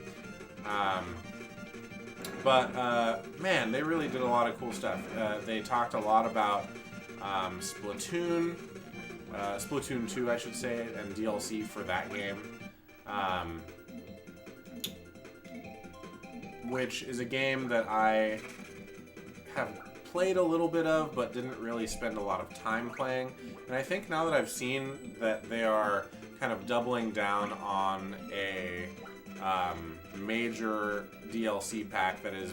Man, they really did a lot of cool stuff. They talked a lot about Splatoon 2, I should say, and DLC for that game. Which is a game that I have played a little bit of, but didn't really spend a lot of time playing. And I think now that I've seen that they are kind of doubling down on a major DLC pack that is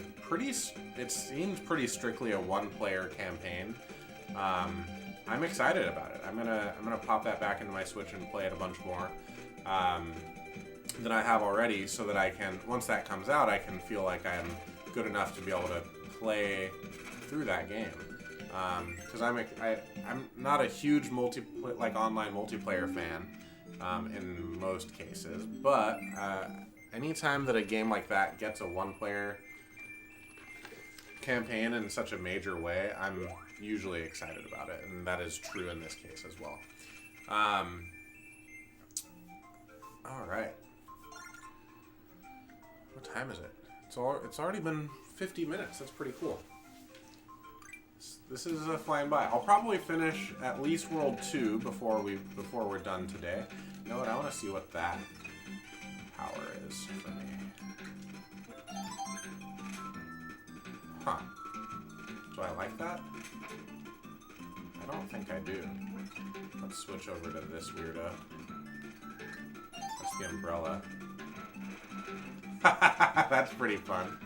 it seems pretty strictly a one-player campaign. I'm excited about it. I'm gonna pop that back into my Switch and play it a bunch more than I have already, so that I can, once that comes out, I can feel like I'm good enough to be able to play through that game. because I'm not a huge online multiplayer fan in most cases, but anytime that a game like that gets a one-player campaign in such a major way, I'm usually excited about it, and that is true in this case as well. All right. What time is it? It's already been 50 minutes. That's pretty cool. This is flying by. I'll probably finish at least World 2 before we're done today. You know what? I want to see what that power is for me. Huh. Do I like that? I don't think I do. Let's switch over to this weirdo. That's the umbrella. That's pretty fun.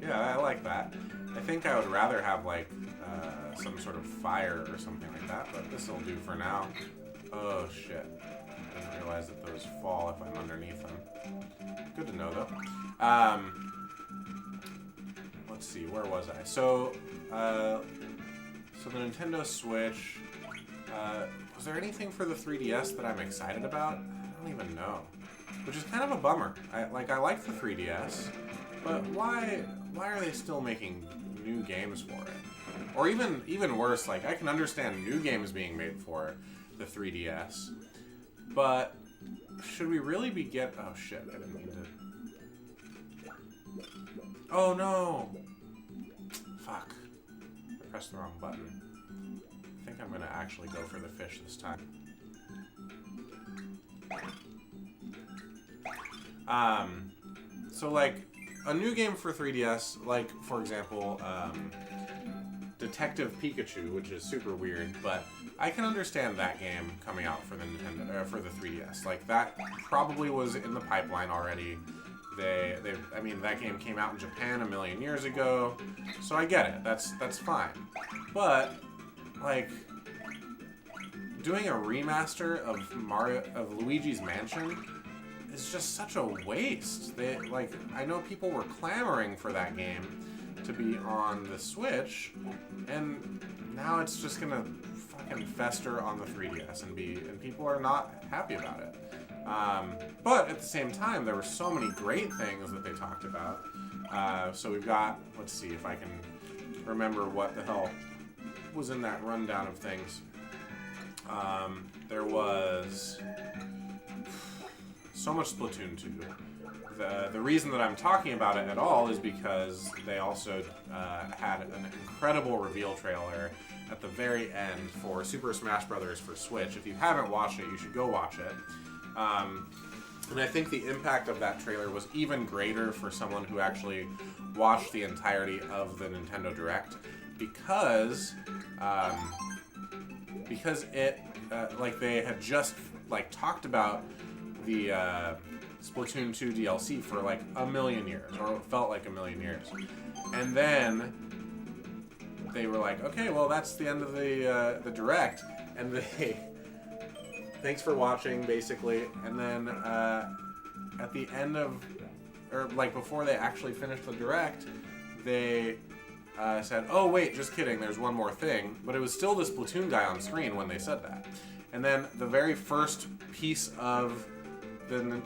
Yeah, I like that. I think I would rather have like some sort of fire or something like that, but this will do for now. Oh shit. I didn't realize that those fall if I'm underneath them. Good to know though. Let's see, where was I? So the Nintendo Switch, was there anything for the 3DS that I'm excited about? I don't even know. Which is kind of a bummer. I like the 3DS, but why are they still making new games for it? Or even worse, like I can understand new games being made for the 3DS, but should we really be oh shit, I didn't mean to. Oh no! Fuck. I pressed the wrong button. I think I'm gonna actually go for the fish this time. So like, a new game for 3DS, like, for example, Detective Pikachu, which is super weird, but I can understand that game coming out for the Nintendo, for the 3DS. Like, that probably was in the pipeline already. I mean, that game came out in Japan a million years ago, so I get it. That's fine. But, like, doing a remaster of Luigi's Mansion is just such a waste. I know people were clamoring for that game to be on the Switch, and now it's just gonna fucking fester on the 3DS and people are not happy about it. But at the same time, there were so many great things that they talked about. So we've got, let's see if I can remember what the hell was in that rundown of things. There was so much Splatoon 2. The reason that I'm talking about it at all is because they also had an incredible reveal trailer at the very end for Super Smash Bros. For Switch. If you haven't watched it, you should go watch it. And I think the impact of that trailer was even greater for someone who actually watched the entirety of the Nintendo Direct, because it like they had just like talked about the Splatoon 2 DLC for like a million years, or it felt like a million years, and then they were like, okay, well that's the end of the Direct, and they thanks for watching basically, and then at the end of, or like before they actually finished the Direct, they said, oh wait, just kidding, there's one more thing, but it was still the Splatoon guy on screen when they said that. And then the very first piece of the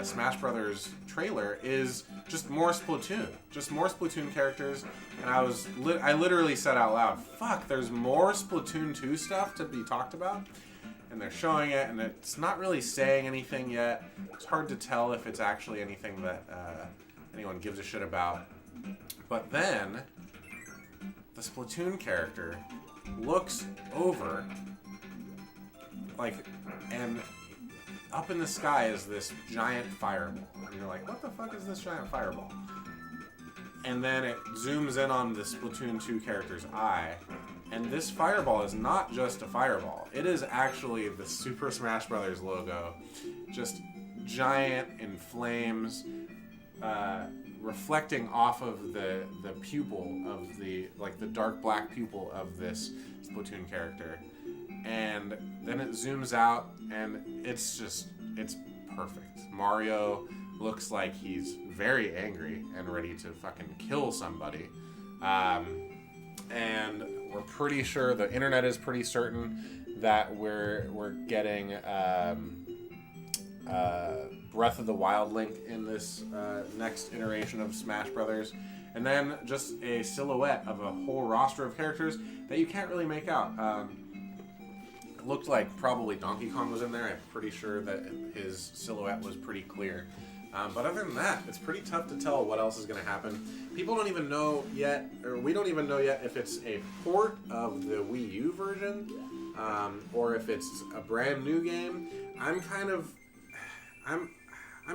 Smash Brothers trailer is just more Splatoon characters, and I literally said out loud, fuck, there's more Splatoon 2 stuff to be talked about, and they're showing it, and it's not really saying anything yet. It's hard to tell if it's actually anything that anyone gives a shit about. But then the Splatoon character looks over, like, and up in the sky is this giant fireball. And you're like, what the fuck is this giant fireball? And then it zooms in on the Splatoon 2 character's eye, and this fireball is not just a fireball. It is actually the Super Smash Bros. Logo, just giant in flames, reflecting off of the pupil of the dark black pupil of this Splatoon character. And then it zooms out, and it's perfect. Mario looks like he's very angry and ready to fucking kill somebody. And we're pretty sure, the internet is pretty certain, that we're getting Breath of the Wild Link in this next iteration of Smash Brothers. And then just a silhouette of a whole roster of characters that you can't really make out. It looked like probably Donkey Kong was in there. I'm pretty sure that his silhouette was pretty clear. But other than that, it's pretty tough to tell what else is going to happen. People don't even know yet, or we don't even know yet, if it's a port of the Wii U version, or if it's a brand new game. I'm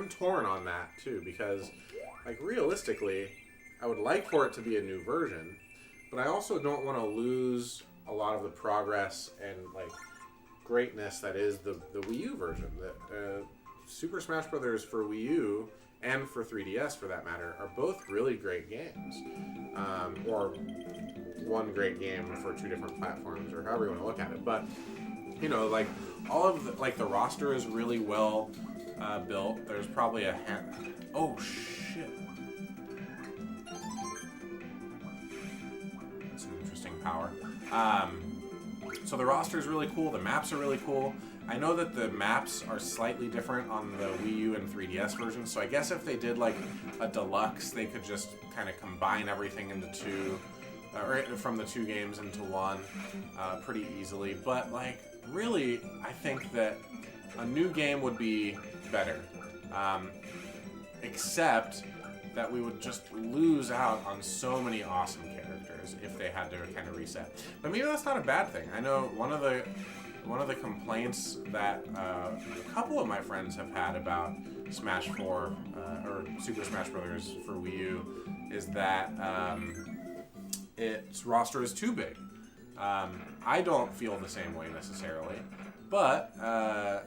torn on that too, because like realistically, I would like for it to be a new version, but I also don't want to lose a lot of the progress and like greatness that is the Wii U version. That Super Smash Brothers for Wii U and for 3DS, for that matter, are both really great games, or one great game for two different platforms, or however you want to look at it. But you know, like all of the, like the roster is really well built. There's probably a oh shit. That's an interesting power. So the roster is really cool. The maps are really cool. I know that the maps are slightly different on the Wii U and 3DS version, so I guess if they did like a deluxe, they could just kind of combine everything into two, or from the two games into one, pretty easily. But like, really, I think that a new game would be better, except that we would just lose out on so many awesome characters if they had to kind of reset. But maybe that's not a bad thing. I know one of the complaints that a couple of my friends have had about Smash 4 or Super Smash Brothers for Wii U is that its roster is too big. I don't feel the same way necessarily, but I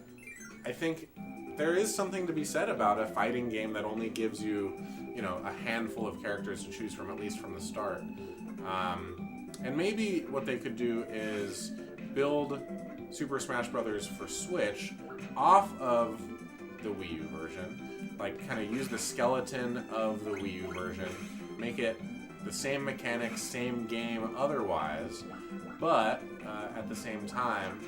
think there is something to be said about a fighting game that only gives you, you know, a handful of characters to choose from, at least from the start. And maybe what they could do is build Super Smash Brothers for Switch off of the Wii U version, like kind of use the skeleton of the Wii U version, make it the same mechanics, same game otherwise, but at the same time,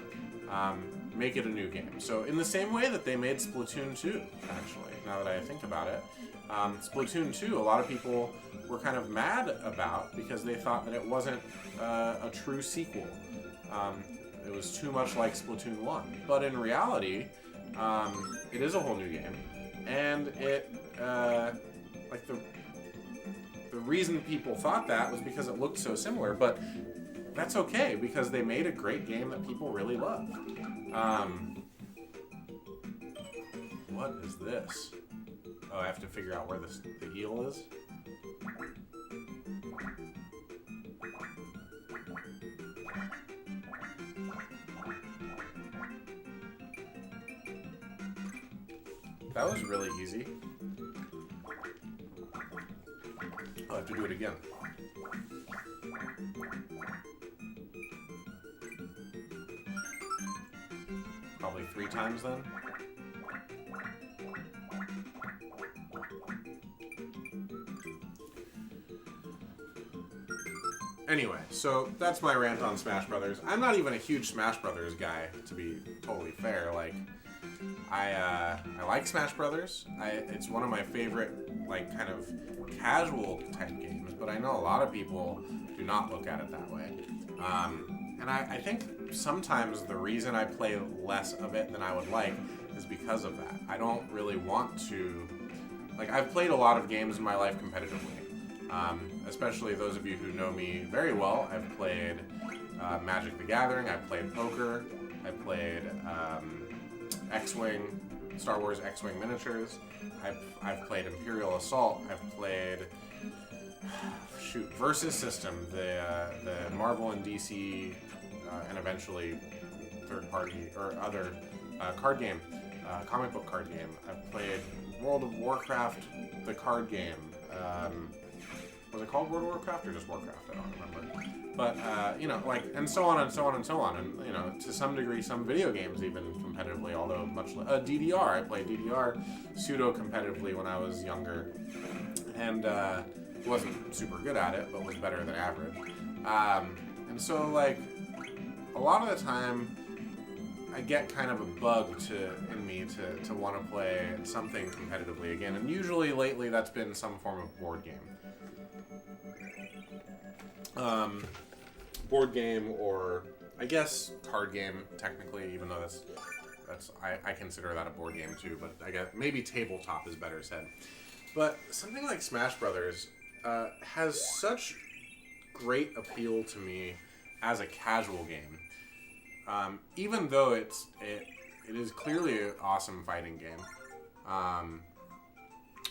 make it a new game. So in the same way that they made Splatoon 2, actually, now that I think about it, Splatoon 2, a lot of people were kind of mad about because they thought that it wasn't a true sequel. It was too much like Splatoon 1. But in reality, it is a whole new game. And it, like the reason people thought that was because it looked so similar. But that's okay, because they made a great game that people really love. What is this? Oh, I have to figure out where the eel is? That was really easy. I'll have to do it again. Probably 3 times then. Anyway, so that's my rant on Smash Brothers. I'm not even a huge Smash Brothers guy, to be totally fair. Like, I like Smash Brothers. It's one of my favorite, like, kind of casual type games, but I know a lot of people do not look at it that way. And I think sometimes the reason I play less of it than I would like is because of that. I don't really want to... Like, I've played a lot of games in my life competitively. Especially those of you who know me very well. I've played Magic the Gathering, I've played poker, I've played X-Wing, Star Wars X-Wing miniatures, I've played Imperial Assault, I've played Versus System, the Marvel and DC and eventually third party or other card game, comic book card game. I've played World of Warcraft, the card game. Was it called World of Warcraft or just Warcraft? I don't remember. But, you know, like, and so on and so on and so on. And, you know, to some degree, some video games even competitively, although much DDR. I played DDR pseudo-competitively when I was younger. And wasn't super good at it, but was better than average. And so, like, a lot of the time, I get kind of a bug in me to want to play something competitively again. And usually, lately, that's been some form of board game. Board game, or I guess card game, technically, even though I consider that a board game too, but I guess maybe tabletop is better said. But something like Smash Brothers has such great appeal to me as a casual game. Even though it is clearly an awesome fighting game.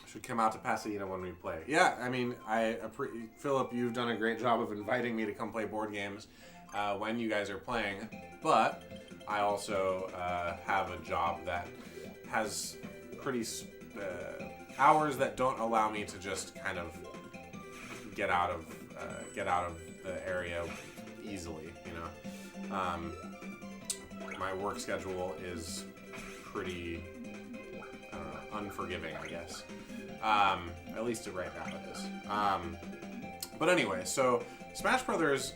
Should come out to Pasadena when we play. Yeah, I mean, Philip, you've done a great job of inviting me to come play board games when you guys are playing, but I also have a job that has pretty hours that don't allow me to just kind of get out of the area easily, you know. My work schedule is pretty, I don't know, unforgiving, I guess. At least right now it is. But anyway, so Smash Brothers,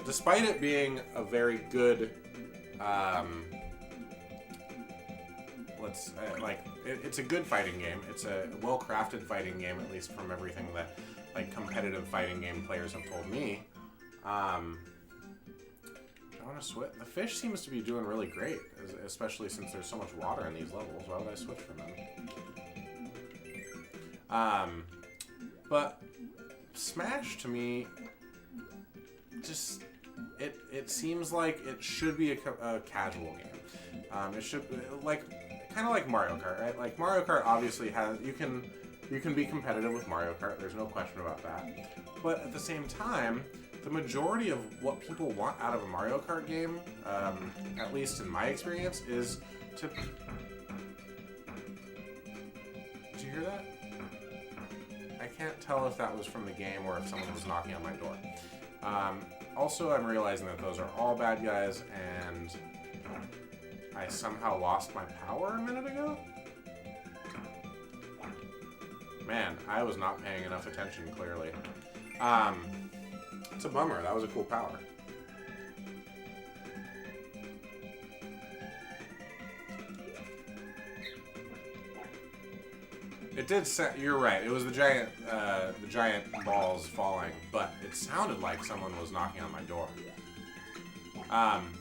despite it being a very good, it's a good fighting game. It's a well-crafted fighting game, at least from everything that like competitive fighting game players have told me. I want to switch. The fish seems to be doing really great, especially since there's so much water in these levels. Why would I switch from them? But Smash to me, just it seems like it should be a casual game. It should kind of like Mario Kart, right? Like Mario Kart obviously has you can be competitive with Mario Kart. There's no question about that. But at the same time, the majority of what people want out of a Mario Kart game, at least in my experience, is to. Did you hear that? I can't tell if that was from the game or if someone was knocking on my door. Also, I'm realizing that those are all bad guys, and I somehow lost my power a minute ago? Man, I was not paying enough attention, clearly. It's a bummer. That was a cool power. It did. You're right. It was the giant balls falling, but it sounded like someone was knocking on my door.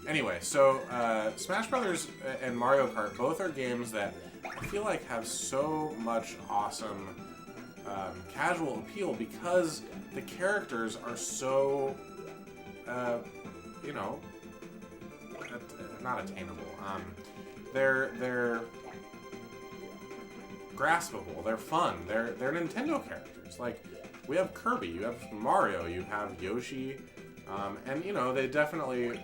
Anyway, so Smash Brothers and Mario Kart both are games that I feel like have so much awesome casual appeal because the characters are so, not attainable. They're graspable. They're fun. They're Nintendo characters. Like, we have Kirby, you have Mario, you have Yoshi, and they definitely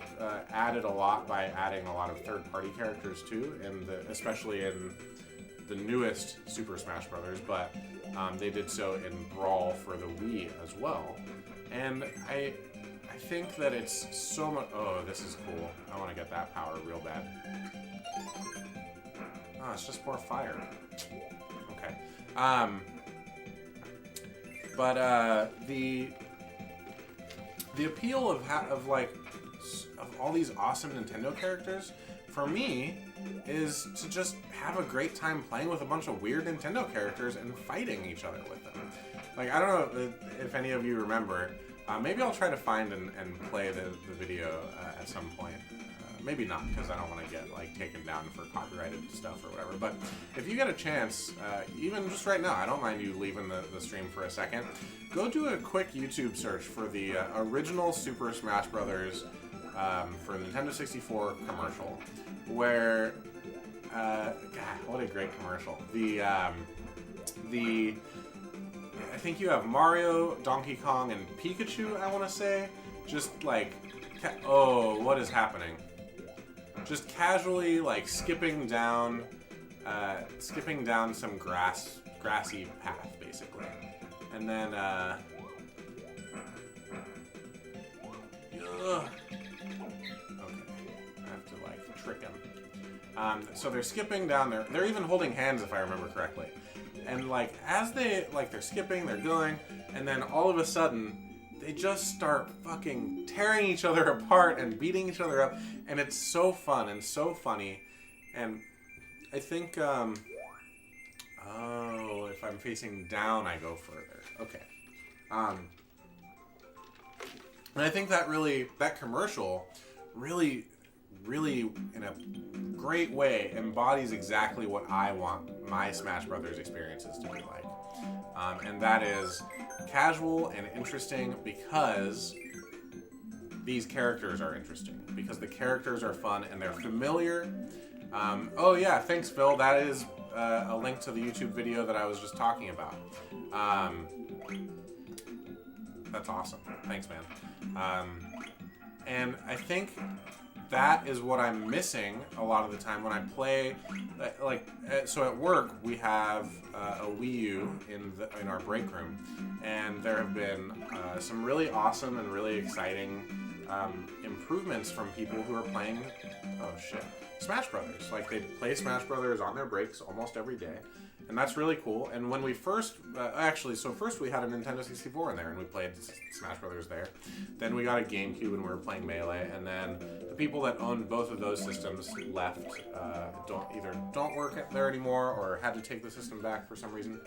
added a lot by adding a lot of third-party characters too, especially in the newest Super Smash Brothers. But they did so in Brawl for the Wii as well, and I think that it's so much. Oh, this is cool. I want to get that power real bad. Oh, it's just more fire. Okay. But the appeal of all these awesome Nintendo characters for me is to just have a great time playing with a bunch of weird Nintendo characters and fighting each other with them. Like, I don't know if any of you remember. Maybe I'll try to find and play the video at some point. Maybe not, because I don't want to get taken down for copyrighted stuff or whatever. But if you get a chance, even just right now, I don't mind you leaving the stream for a second. Go do a quick YouTube search for the original Super Smash Brothers for Nintendo 64 commercial, where God, what a great commercial. I think you have Mario, Donkey Kong, and Pikachu. I want to say, just oh, what is happening? Just casually skipping down some grassy path, basically, and then Ugh. Okay. I have to, like, trick him. So they're skipping down there. They're even holding hands, if I remember correctly. And, like, as they're skipping, they're going, and then all of a sudden, they just start fucking tearing each other apart and beating each other up. And it's so fun and so funny. And I think, oh, if I'm facing down, I go further. Okay. And I think that commercial really, in a great way, embodies exactly what I want my Smash Brothers experiences to be like. And that is casual and interesting because these characters are interesting. Because the characters are fun and they're familiar. Oh yeah, thanks Phil. That is a link to the YouTube video that I was just talking about. That's awesome. Thanks, man. And I think that is what I'm missing a lot of the time when I play. So at work we have a Wii U in our break room, and there have been some really awesome and really exciting improvements from people who are playing. Oh shit. Smash Brothers. Like, they play Smash Brothers on their breaks almost every day, and that's really cool. And when we first, first we had a Nintendo 64 in there, and we played Smash Brothers there. Then we got a GameCube, and we were playing Melee. And then the people that owned both of those systems left, don't work there anymore, or had to take the system back for some reason.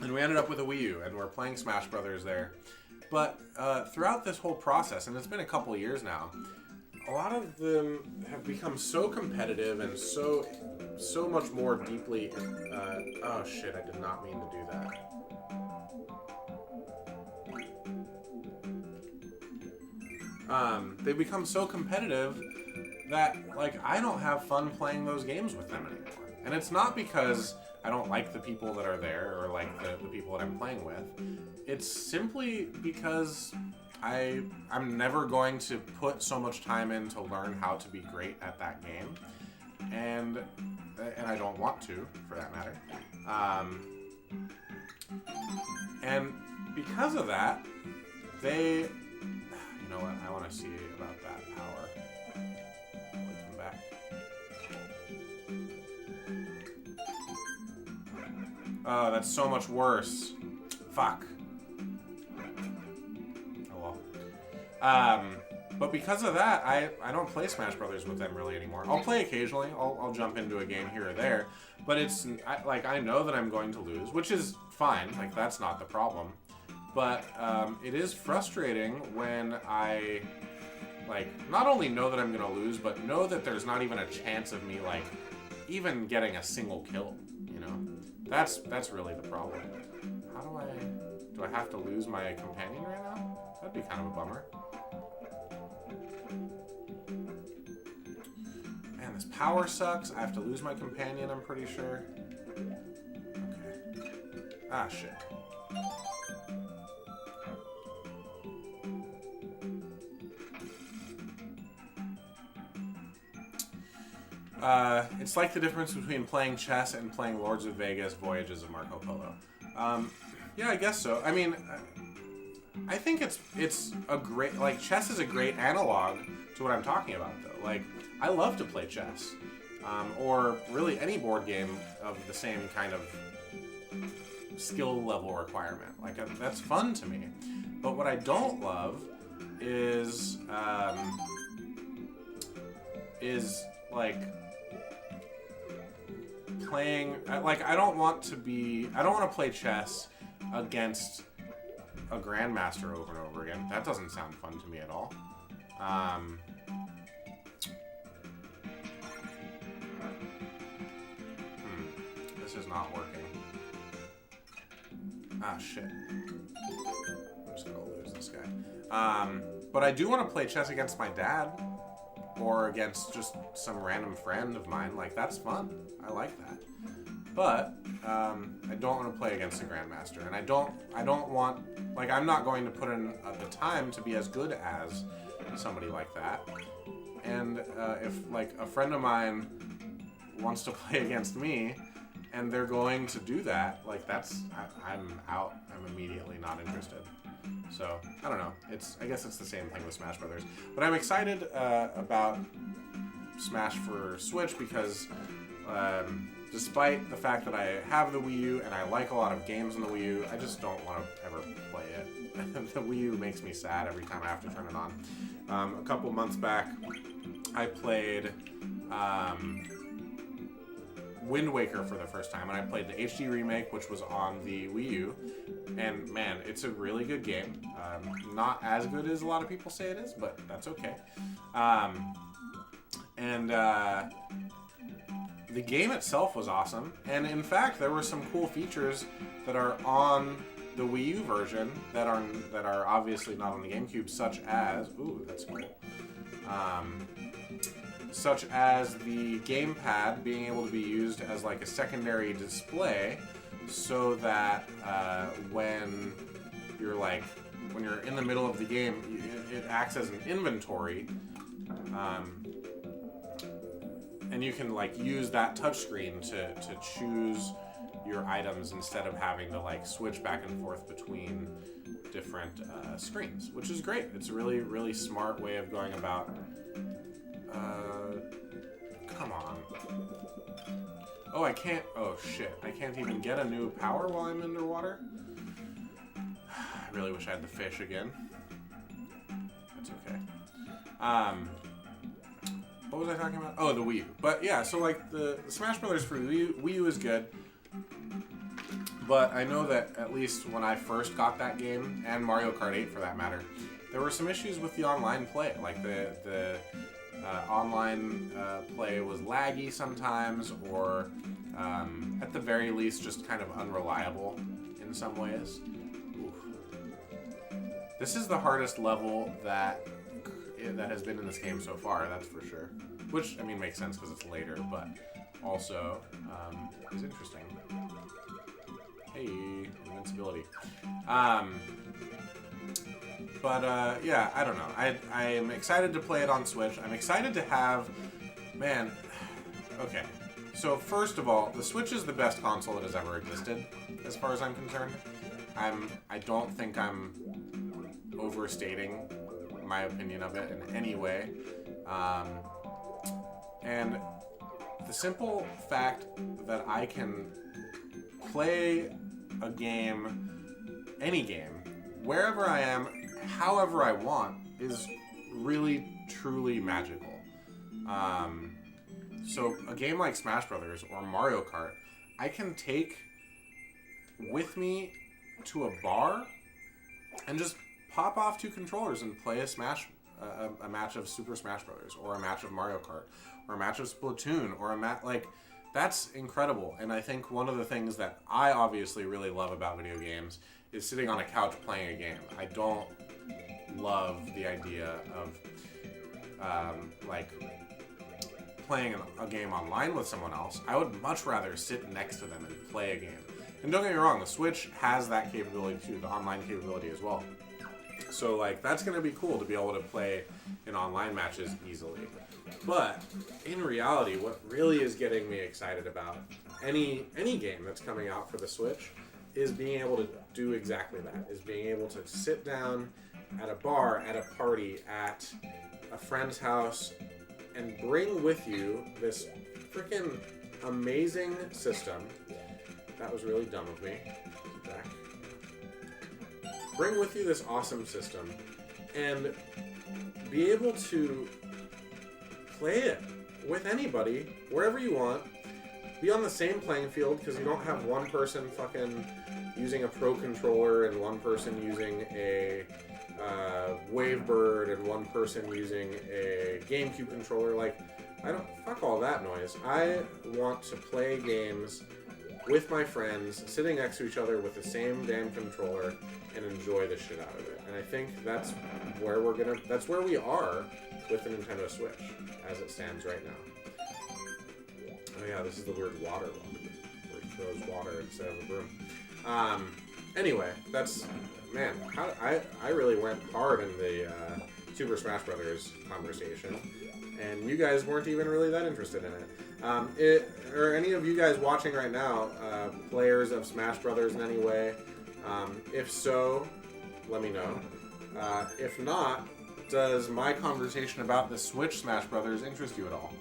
And we ended up with a Wii U, and we're playing Smash Brothers there. But throughout this whole process, and it's been a couple of years now, a lot of them have become so competitive and so much more deeply. Oh shit! I did not mean to do that. They've become so competitive that, like, I don't have fun playing those games with them anymore. And it's not because I don't like the people that are there or like the people that I'm playing with. It's simply because I'm never going to put so much time in to learn how to be great at that game, and I don't want to, for that matter. And because of that, you know what? I want to see about that power. When we come back. Oh, that's so much worse. Fuck. But because of that, I don't play Smash Brothers with them really anymore. I'll play occasionally. I'll jump into a game here or there. But I know that I'm going to lose, which is fine. Like, that's not the problem. But it is frustrating when I, like, not only know that I'm going to lose, but know that there's not even a chance of me, like, even getting a single kill, you know? That's really the problem. Do I have to lose my companion right now? That'd be kind of a bummer. Man, this power sucks. I have to lose my companion, I'm pretty sure. Okay. Ah, shit. It's like the difference between playing chess and playing Lords of Vegas, Voyages of Marco Polo. Yeah, I guess so. I mean, I think it's a great, like, chess is a great analog to what I'm talking about, though. Like, I love to play chess, or really any board game of the same kind of skill level requirement. Like, that's fun to me. But what I don't love is like playing. Like, I don't want to play chess against a grandmaster over and over again. That doesn't sound fun to me at all. This is not working. Ah, shit. I'm just gonna lose this guy. But I do want to play chess against my dad, or against just some random friend of mine. Like, that's fun. I like that. But I don't want to play against a grandmaster, and I don't want, like, I'm not going to put in the time to be as good as somebody like that. And if, like, a friend of mine wants to play against me, and they're going to do that, like I'm out. I'm immediately not interested. So I don't know. I guess it's the same thing with Smash Brothers. But I'm excited about Smash for Switch because despite the fact that I have the Wii U and I like a lot of games on the Wii U, I just don't want to ever play it. The Wii U makes me sad every time I have to turn it on. A couple months back, I played Wind Waker for the first time, and I played the HD remake, which was on the Wii U, and man, it's a really good game. Not as good as a lot of people say it is, but that's okay. The game itself was awesome, and in fact, there were some cool features that are on the Wii U version that are obviously not on the GameCube, such as that's cool. Such as the gamepad being able to be used as like a secondary display, so that when you're in the middle of the game, it acts as an inventory, and you can like use that touchscreen to choose your items instead of having to like switch back and forth between different screens, which is great. It's a really, really smart way of going about. Come on. Oh, I can't. Oh shit! I can't even get a new power while I'm underwater. I really wish I had the fish again. That's okay. What was I talking about? Oh, the Wii U. But yeah, so like the Smash Brothers for Wii U is good. But I know that at least when I first got that game, and Mario Kart 8 for that matter, there were some issues with the online play. Like the online play was laggy sometimes, or at the very least just kind of unreliable in some ways. Oof. This is the hardest level that has been in this game so far, that's for sure. Which, I mean, makes sense because it's later, but also is interesting. Hey, invincibility. Yeah, I don't know. I am excited to play it on Switch. I'm excited to have... Man, okay. So first of all, the Switch is the best console that has ever existed, as far as I'm concerned. I don't think I'm overstating my opinion of it in any way. And the simple fact that I can play a game, any game, wherever I am, however I want, is really, truly magical. So a game like Smash Brothers or Mario Kart, I can take with me to a bar and just pop off 2 controllers and play a match of Super Smash Brothers, or a match of Mario Kart, or a match of Splatoon, or a match like that's incredible. And I think one of the things that I obviously really love about video games is sitting on a couch playing a game. I don't love the idea of like playing a game online with someone else. I would much rather sit next to them and play a game. And don't get me wrong, the Switch has that capability too, the online capability as well. So like that's gonna be cool to be able to play in online matches easily. But in reality, what really is getting me excited about any game that's coming out for the Switch is being able to do exactly that. Is being able to sit down at a bar, at a party, at a friend's house, and bring with you this freaking amazing system. That was really dumb of me. Back. Bring with you this awesome system and be able to play it with anybody, wherever you want. Be on the same playing field, because you don't have one person fucking using a Pro Controller and one person using a Wavebird and one person using a GameCube controller. Like, fuck all that noise. I want to play games with my friends, sitting next to each other with the same damn controller, and enjoy the shit out of it. And I think that's where we are with the Nintendo Switch, as it stands right now. Oh yeah, this is the weird water one, where it throws water instead of a broom. Anyway, that's, man, I really went hard in the Super Smash Brothers conversation, and you guys weren't even really that interested in it. Are any of you guys watching right now players of Smash Brothers in any way? If so, let me know. If not, does my conversation about the Switch Smash Brothers interest you at all?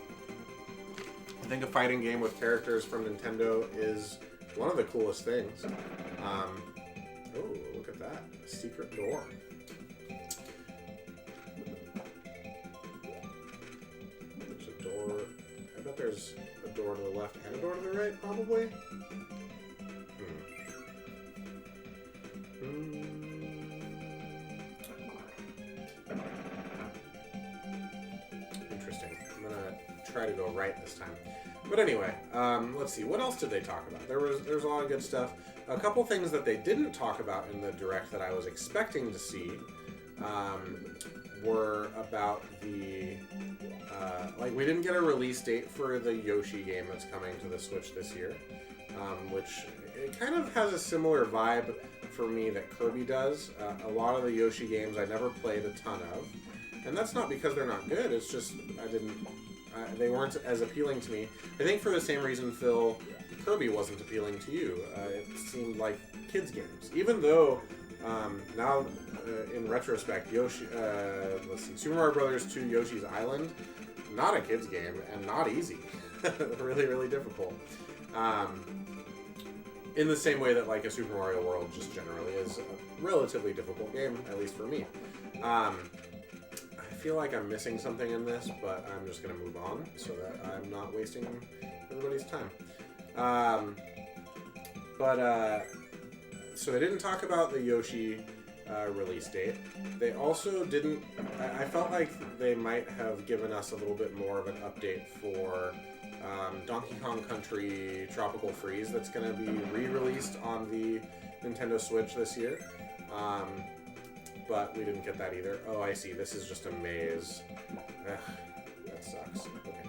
I think a fighting game with characters from Nintendo is one of the coolest things. Oh, look at that. A secret door. There's a door. I bet there's a door to the left and a door to the right, probably. Interesting. I'm gonna try to go right this time. But anyway, let's see. What else did they talk about? There's a lot of good stuff. A couple things that they didn't talk about in the Direct that I was expecting to see were about the... we didn't get a release date for the Yoshi game that's coming to the Switch this year, which it kind of has a similar vibe for me that Kirby does. A lot of the Yoshi games I never played a ton of, and that's not because they're not good. It's just they weren't as appealing to me. I think for the same reason, Phil, Kirby wasn't appealing to you. It seemed like kids' games, even though now in retrospect, Super Mario Brothers 2 Yoshi's Island, not a kids' game and not easy. Really, really difficult. In the same way that like a Super Mario World just generally is a relatively difficult game, at least for me. I feel like I'm missing something in this, but I'm just going to move on so that I'm not wasting everybody's time. So they didn't talk about the Yoshi release date. They also didn't... I felt like they might have given us a little bit more of an update for Donkey Kong Country Tropical Freeze that's going to be re-released on the Nintendo Switch this year. But we didn't get that either. Oh, I see. This is just a maze. Ugh, that sucks. Okay.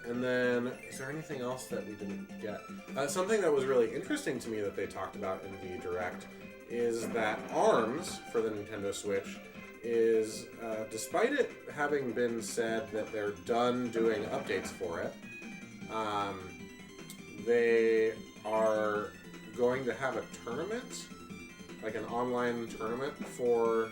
And then, is there anything else that we didn't get? Something that was really interesting to me that they talked about in the Direct is that ARMS for the Nintendo Switch is, despite it having been said that they're done doing updates for it, they are going to have a tournament, like an online tournament for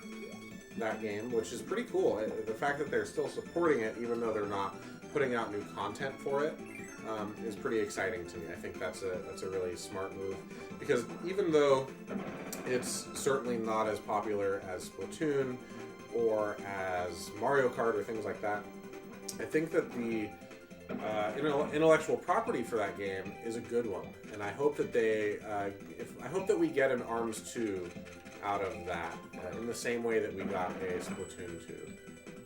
that game, which is pretty cool. The fact that they're still supporting it, even though they're not putting out new content for it, is pretty exciting to me. I think that's a really smart move, because even though it's certainly not as popular as Splatoon or as Mario Kart or things like that, I think that the intellectual property for that game is a good one, and I hope that I hope that we get an ARMS 2 out of that in the same way that we got a Splatoon 2.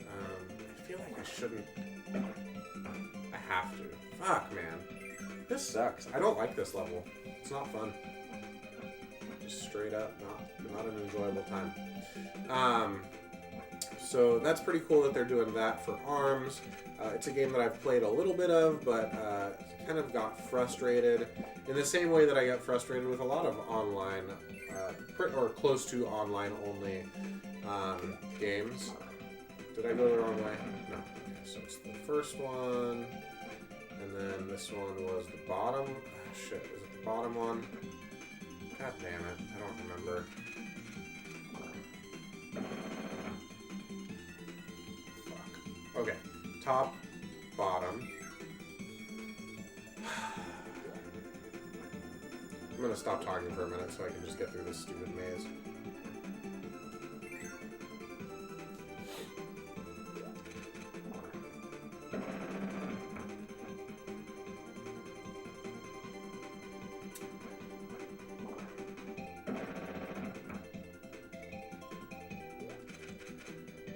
I feel like I shouldn't. I have to. Fuck, man. This sucks. I don't like this level. It's not fun. Just straight up, not an enjoyable time. So that's pretty cool that they're doing that for ARMS. It's a game that I've played a little bit of, but kind of got frustrated in the same way that I got frustrated with a lot of online, or close to online-only games. Did I go the wrong way? No. Okay, so it's the first one, and then this one was the bottom. Oh, shit, was it the bottom one? God damn it, I don't remember. Fuck. Okay, top, bottom. I'm gonna stop talking for a minute so I can just get through this stupid maze.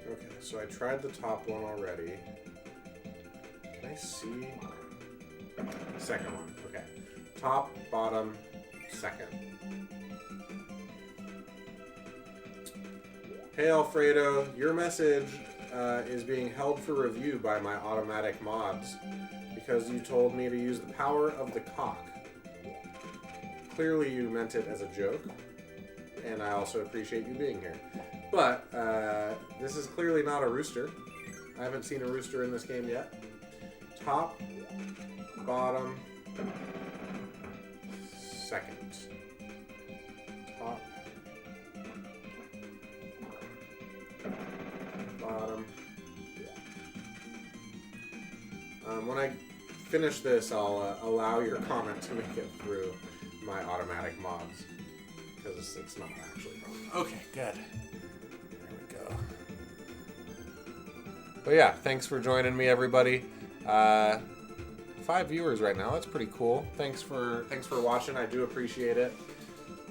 Okay, so I tried the top one already. Can I see? Second one, okay. Top, bottom, second. Hey Alfredo, your message is being held for review by my automatic mods because you told me to use the power of the cock. Clearly you meant it as a joke, and I also appreciate you being here. But this is clearly not a rooster. I haven't seen a rooster in this game yet. Top, bottom, second. Top, bottom. When I finish this, I'll allow your comment to make it through my automatic mods, because it's not actually wrong. Okay, good. There we go. But yeah, thanks for joining me, everybody. 5 viewers right now. That's pretty cool. Thanks for watching. I do appreciate it.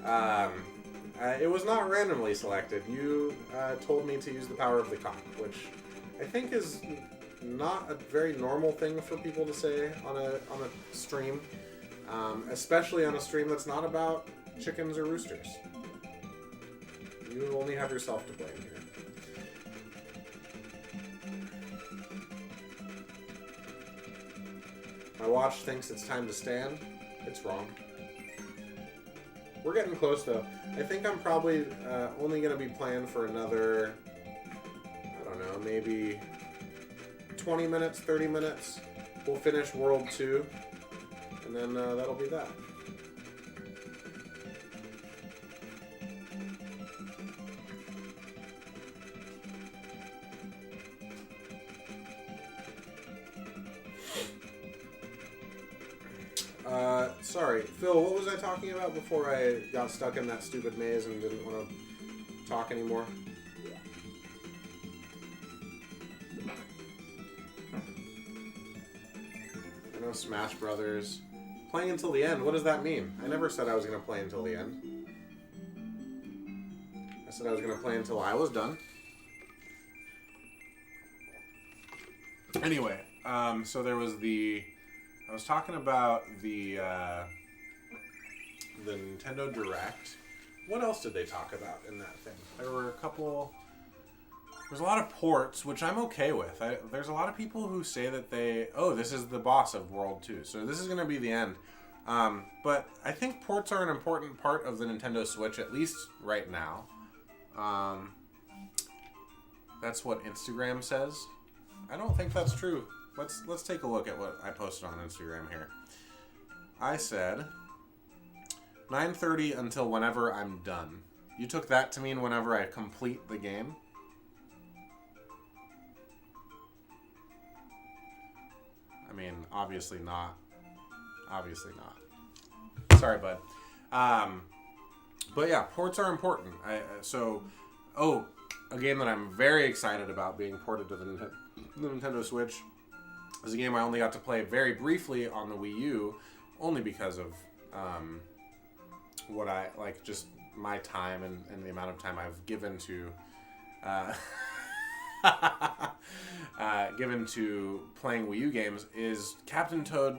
It was not randomly selected. You told me to use the power of the cock, which I think is not a very normal thing for people to say on a stream, especially on a stream that's not about chickens or roosters. You only have yourself to blame here. My watch thinks it's time to stand. It's wrong. We're getting close, though. I think I'm probably only going to be playing for another, I don't know, maybe 20 minutes, 30 minutes. We'll finish World 2, and then that'll be that. Sorry, Phil, what was I talking about before I got stuck in that stupid maze and didn't want to talk anymore? I know Smash Brothers. Playing until the end, what does that mean? I never said I was going to play until the end. I said I was going to play until I was done. Anyway, so there was I was talking about the Nintendo Direct. What else did they talk about in that thing? There were there's a lot of ports, which I'm okay with. There's a lot of people who say that this is the boss of World 2, so this is going to be the end. But I think ports are an important part of the Nintendo Switch, at least right now. That's what Instagram says. I don't think that's true. Let's take a look at what I posted on Instagram here. I said 9:30 until whenever I'm done. You took that to mean whenever I complete the game? I mean, obviously not. Obviously not. Sorry, bud. But yeah, ports are important. A game that I'm very excited about being ported to the Nintendo Switch is a game I only got to play very briefly on the Wii U, only because of what I like, just my time and the amount of time I've given to playing Wii U games, is Captain Toad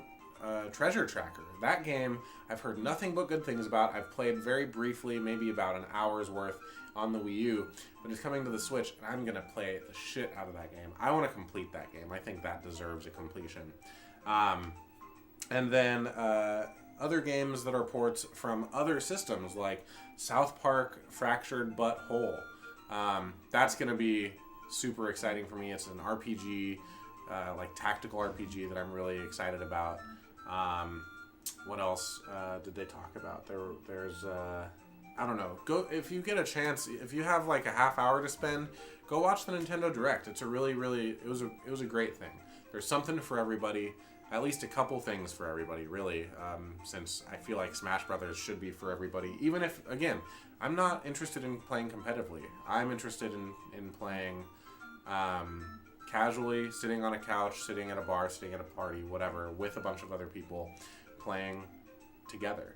Treasure Tracker. That game I've heard nothing but good things about. I've played very briefly, maybe about an hour's worth on the Wii U, but it's coming to the Switch, and I'm going to play the shit out of that game. I want to complete that game. I think that deserves a completion. And then other games that are ports from other systems, like South Park Fractured But Whole. That's going to be super exciting for me. It's an RPG, like tactical RPG that I'm really excited about. What else did they talk about? There's I don't know. Go if you get a chance. If you have like a half hour to spend, go watch the Nintendo Direct. It's a really it was a great thing. There's something for everybody. At least a couple things for everybody, really. Since I feel like Smash Brothers should be for everybody. Even if, again, I'm not interested in playing competitively. I'm interested in playing casually, sitting on a couch, sitting at a bar, sitting at a party, whatever, with a bunch of other people playing together.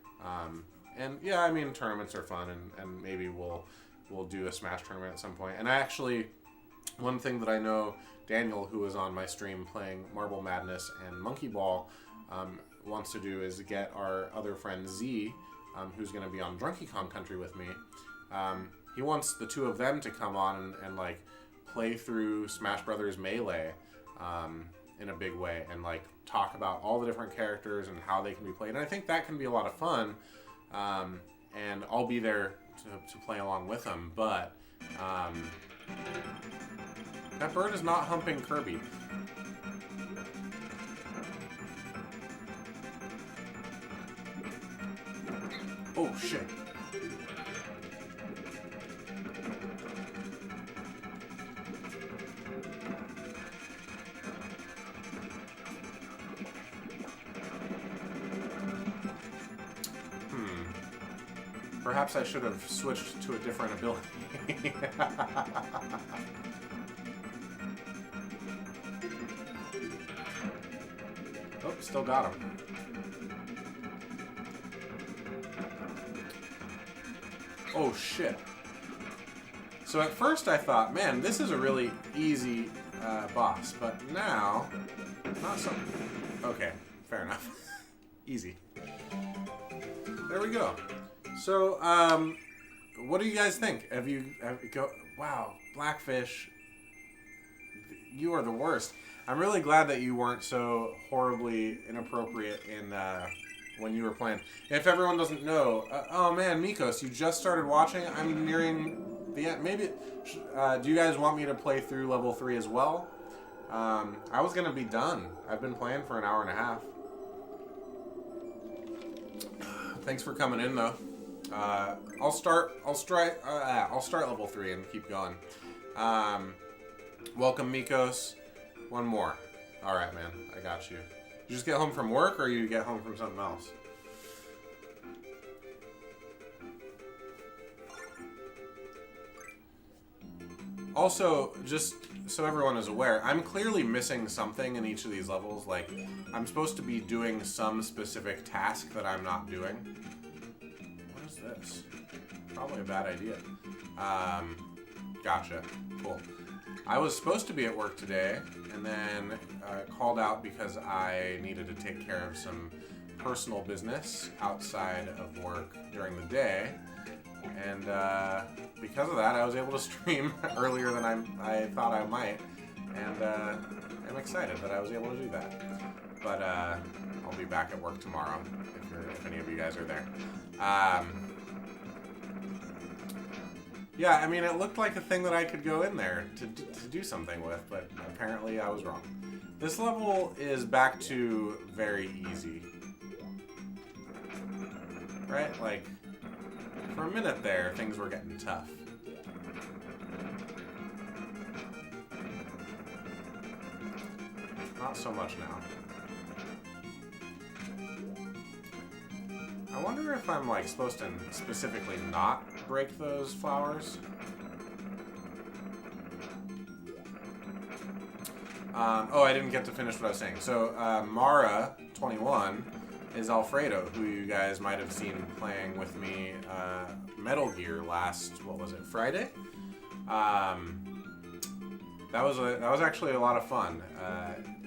And yeah, I mean, tournaments are fun, and maybe we'll do a Smash tournament at some point. And I actually, one thing that I know Daniel, who was on my stream playing Marble Madness and Monkey Ball, wants to do is get our other friend Z, who's going to be on Drunky Kong Country with me. He wants the two of them to come on and like play through Smash Brothers Melee in a big way, and like talk about all the different characters and how they can be played. And I think that can be a lot of fun. And I'll be there to play along with him, but That bird is not humping Kirby. Oh, shit. Perhaps I should have switched to a different ability. Oh, still got him. Oh, shit. So at first I thought, man, this is a really easy boss, but now, not so... Okay, fair enough. Easy. There we go. So, what do you guys think? Wow, Blackfish, you are the worst. I'm really glad that you weren't so horribly inappropriate in when you were playing. If everyone doesn't know, oh man, Mikos, you just started watching. I'm nearing the end. Maybe, do you guys want me to play through level 3 as well? I was gonna be done. I've been playing for an hour and a half. Thanks for coming in though. I'll start level 3 and keep going. Welcome, Mikos. One more. All right, man. I got you. You just get home from work, or you get home from something else? Also, just so everyone is aware, I'm clearly missing something in each of these levels. Like, I'm supposed to be doing some specific task that I'm not doing. What is this? Probably a bad idea. Gotcha. Cool. I was supposed to be at work today, and then called out because I needed to take care of some personal business outside of work during the day. And because of that, I was able to stream earlier than I thought I might. And I'm excited that I was able to do that. But I'll be back at work tomorrow if any of you guys are there. Yeah, I mean, it looked like a thing that I could go in there to do something with, but apparently I was wrong. This level is back to very easy. Right? Like, for a minute there, things were getting tough. Not so much now. I wonder if I'm, like, supposed to specifically not break those flowers. Oh, I didn't get to finish what I was saying. So, Mara21 is Alfredo, who you guys might have seen playing with me Metal Gear last, what was it, Friday? That was actually a lot of fun.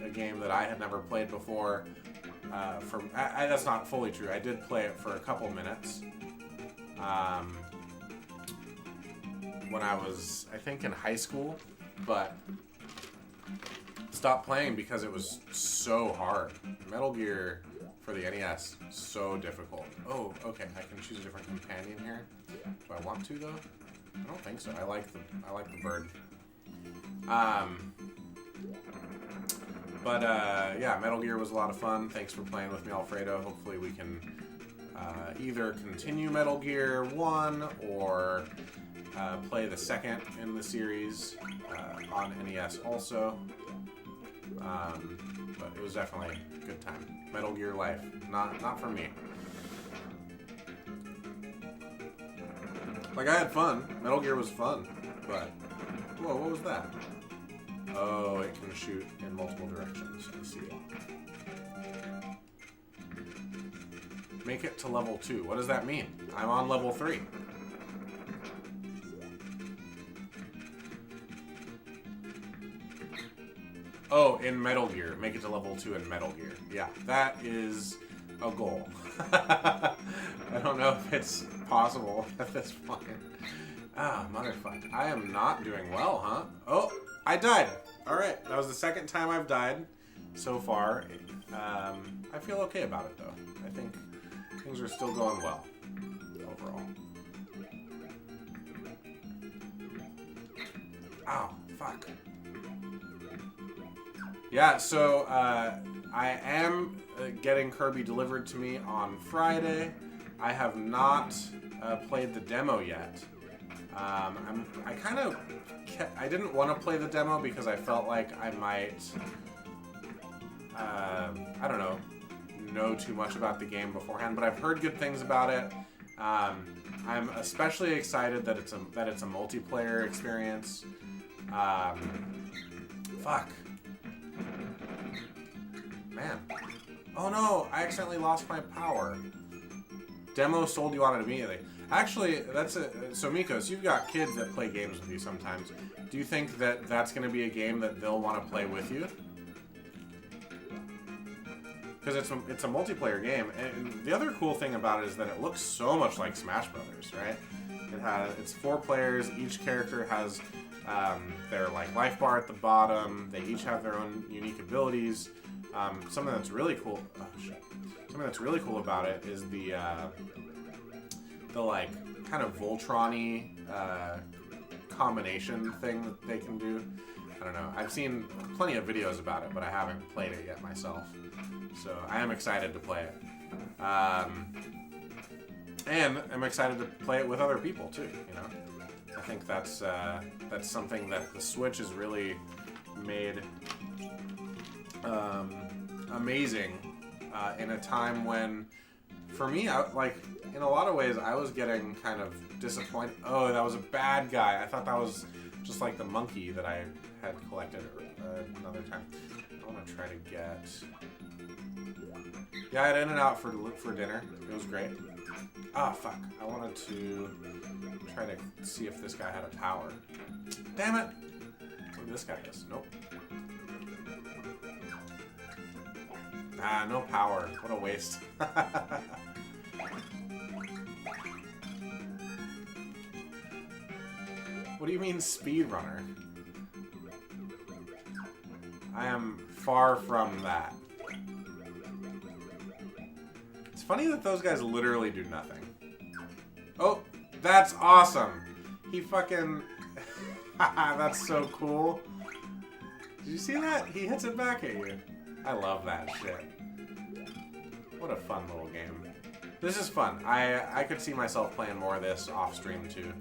A game that I had never played before. That's not fully true. I did play it for a couple minutes. When I was, I think, in high school, but stopped playing because it was so hard. Metal Gear for the NES, so difficult. Oh, okay, I can choose a different companion here. Do I want to though? I don't think so. I like the bird. Yeah, Metal Gear was a lot of fun. Thanks for playing with me, Alfredo. Hopefully we can either continue Metal Gear 1 or play the second in the series on NES also. But it was definitely a good time. Metal Gear Life, not for me. Like, I had fun. Metal Gear was fun, but whoa, what was that? Oh, it can shoot in multiple directions. I see it. Make it to level 2. What does that mean? I'm on level 3. Oh, in Metal Gear. Make it to level 2 in Metal Gear. Yeah, that is a goal. I don't know if it's possible at this point. Ah, motherfucker. I am not doing well, huh? Oh, I died. Alright, that was the second time I've died so far. I feel okay about it, though. I think things are still going well overall. Ow, fuck. Yeah, so I am getting Kirby delivered to me on Friday. I have not played the demo yet. I didn't want to play the demo because I felt like I might, I don't know too much about the game beforehand, but I've heard good things about it. I'm especially excited that it's a multiplayer experience. Fuck. Man. Oh no, I accidentally lost my power. Demo sold you on it immediately. Actually, so Mikos, you've got kids that play games with you sometimes. Do you think that that's going to be a game that they'll want to play with you? Because it's a multiplayer game, and the other cool thing about it is that it looks so much like Smash Brothers, right? It's 4 players. Each character has their like life bar at the bottom. They each have their own unique abilities. Something that's really cool. Oh shit! Something that's really cool about it is the like kind of Voltron-y combination thing that they can do. I don't know. I've seen plenty of videos about it, but I haven't played it yet myself. So I am excited to play it. And I'm excited to play it with other people too, you know? I think that's something that the Switch has really made amazing in a time when, for me, in a lot of ways, I was getting kind of disappointed. Oh, that was a bad guy. I thought that was just like the monkey that I had collected another time. I want to try to get... Yeah, I had In-N-Out for dinner. It was great. Ah, fuck. I wanted to try to see if this guy had a power. Damn it! Maybe this guy does. Nope. Ah, no power. What a waste. What do you mean speedrunner? I am far from that. It's funny that those guys literally do nothing. Oh, that's awesome. He fucking... That's so cool. Did you see that? He hits it back at you. I love that shit. What a fun little game. This is fun. I could see myself playing more of this off stream too.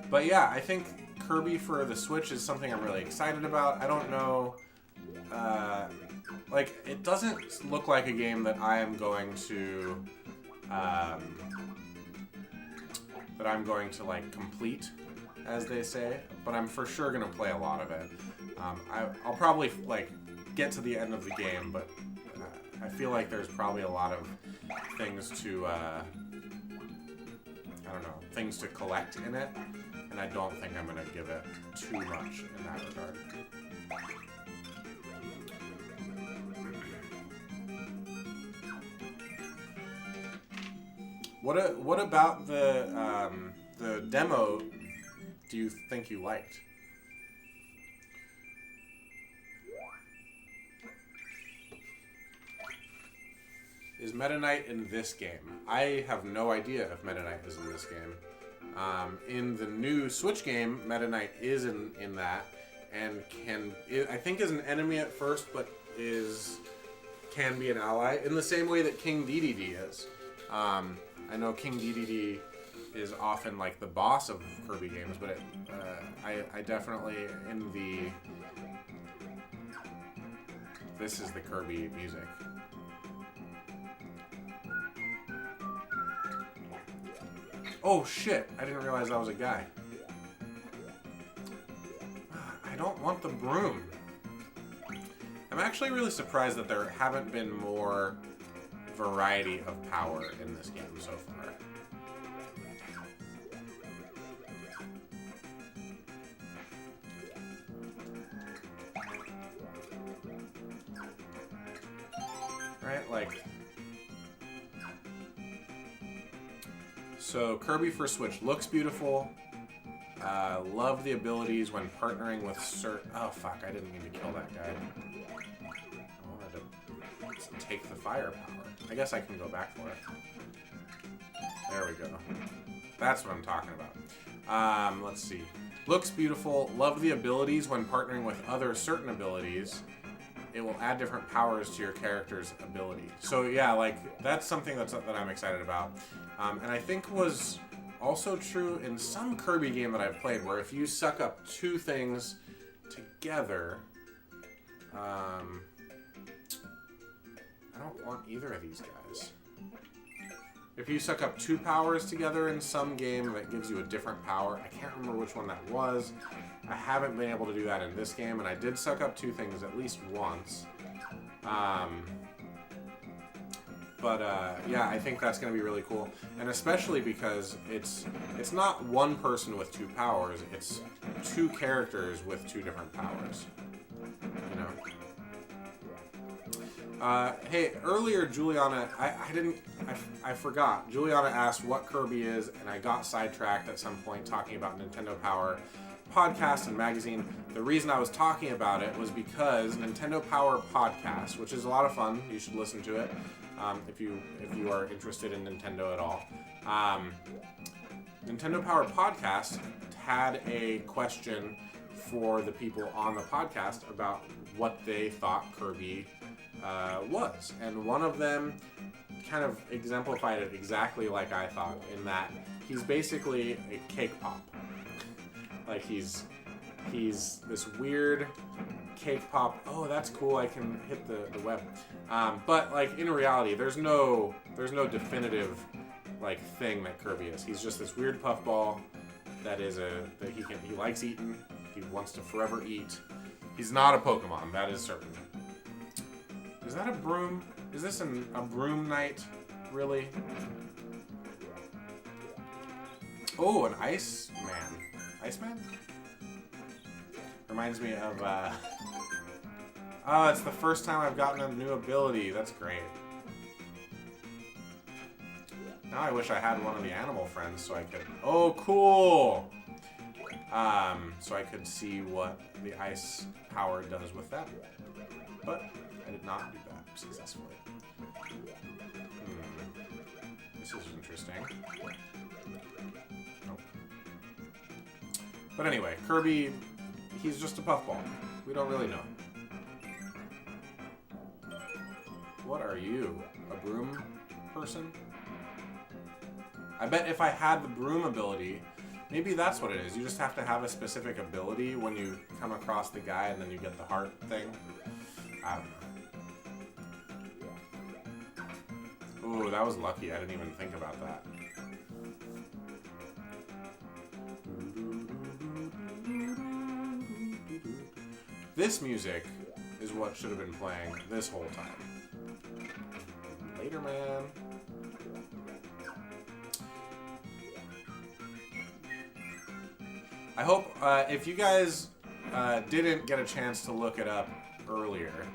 But yeah, I think Kirby for the Switch is something I'm really excited about. I don't know... like, it doesn't look like a game that I am going to... like, complete, as they say. But I'm for sure going to play a lot of it. I'll probably, like, get to the end of the game, but I feel like there's probably a lot of things to, I don't know, things to collect in it. And I don't think I'm going to give it too much in that regard. What about the demo do you think you liked? Is Meta Knight in this game? I have no idea if Meta Knight is in this game. In the new Switch game, Meta Knight is in that, and I think is an enemy at first, but can be an ally in the same way that King Dedede is. I know King Dedede is often like the boss of Kirby games, but I definitely in the... This is the Kirby music. Oh shit, I didn't realize that was a guy. I don't want the broom. I'm actually really surprised that there haven't been more variety of power in this game so far. Right, like... So, Kirby for Switch looks beautiful. Love the abilities when partnering with certain... Oh, fuck, I didn't mean to kill that guy. I wanted to take the firepower. I guess I can go back for it. There we go. That's what I'm talking about. Let's see. Looks beautiful. Love the abilities when partnering with other certain abilities. It will add different powers to your character's ability. So yeah, like that's something that I'm excited about. And I think was also true in some Kirby game that I've played, where if you suck up two things together, I don't want either of these guys. If you suck up two powers together in some game that gives you a different power, I can't remember which one that was. I haven't been able to do that in this game, and I did suck up two things at least once. Yeah, I think that's going to be really cool, and especially because it's not one person with two powers; it's two characters with two different powers. You know. Hey, earlier Juliana, I forgot. Juliana asked what Kirby is, and I got sidetracked at some point talking about Nintendo Power podcast and magazine. The reason I was talking about it was because Nintendo Power podcast, which is a lot of fun, you should listen to it if you are interested in Nintendo at all. Nintendo Power podcast had a question for the people on the podcast about what they thought Kirby was, and one of them kind of exemplified it exactly like I thought, in that he's basically a cake pop. Like he's this weird cake pop. Oh, that's cool. I can hit the web. But like in reality, there's no definitive like thing that Kirby is. He's just this weird puffball that he likes eating. He wants to forever eat. He's not a Pokemon, that is certain. Is that a broom? Is this a broom knight? Really? Oh, an Iceman. Iceman? Reminds me of, oh, it's the first time I've gotten a new ability. That's great. Now I wish I had one of the animal friends so I could... Oh, cool! So I could see what the ice power does with that. But I did not do that successfully. This is interesting. Nope. But anyway, Kirby, he's just a puffball. We don't really know. What are you? A broom person? I bet if I had the broom ability, maybe that's what it is. You just have to have a specific ability when you come across the guy and then you get the heart thing. I don't know. Ooh, that was lucky. I didn't even think about that. This music is what should have been playing this whole time. Later, man. I hope, if you guys didn't get a chance to look it up earlier,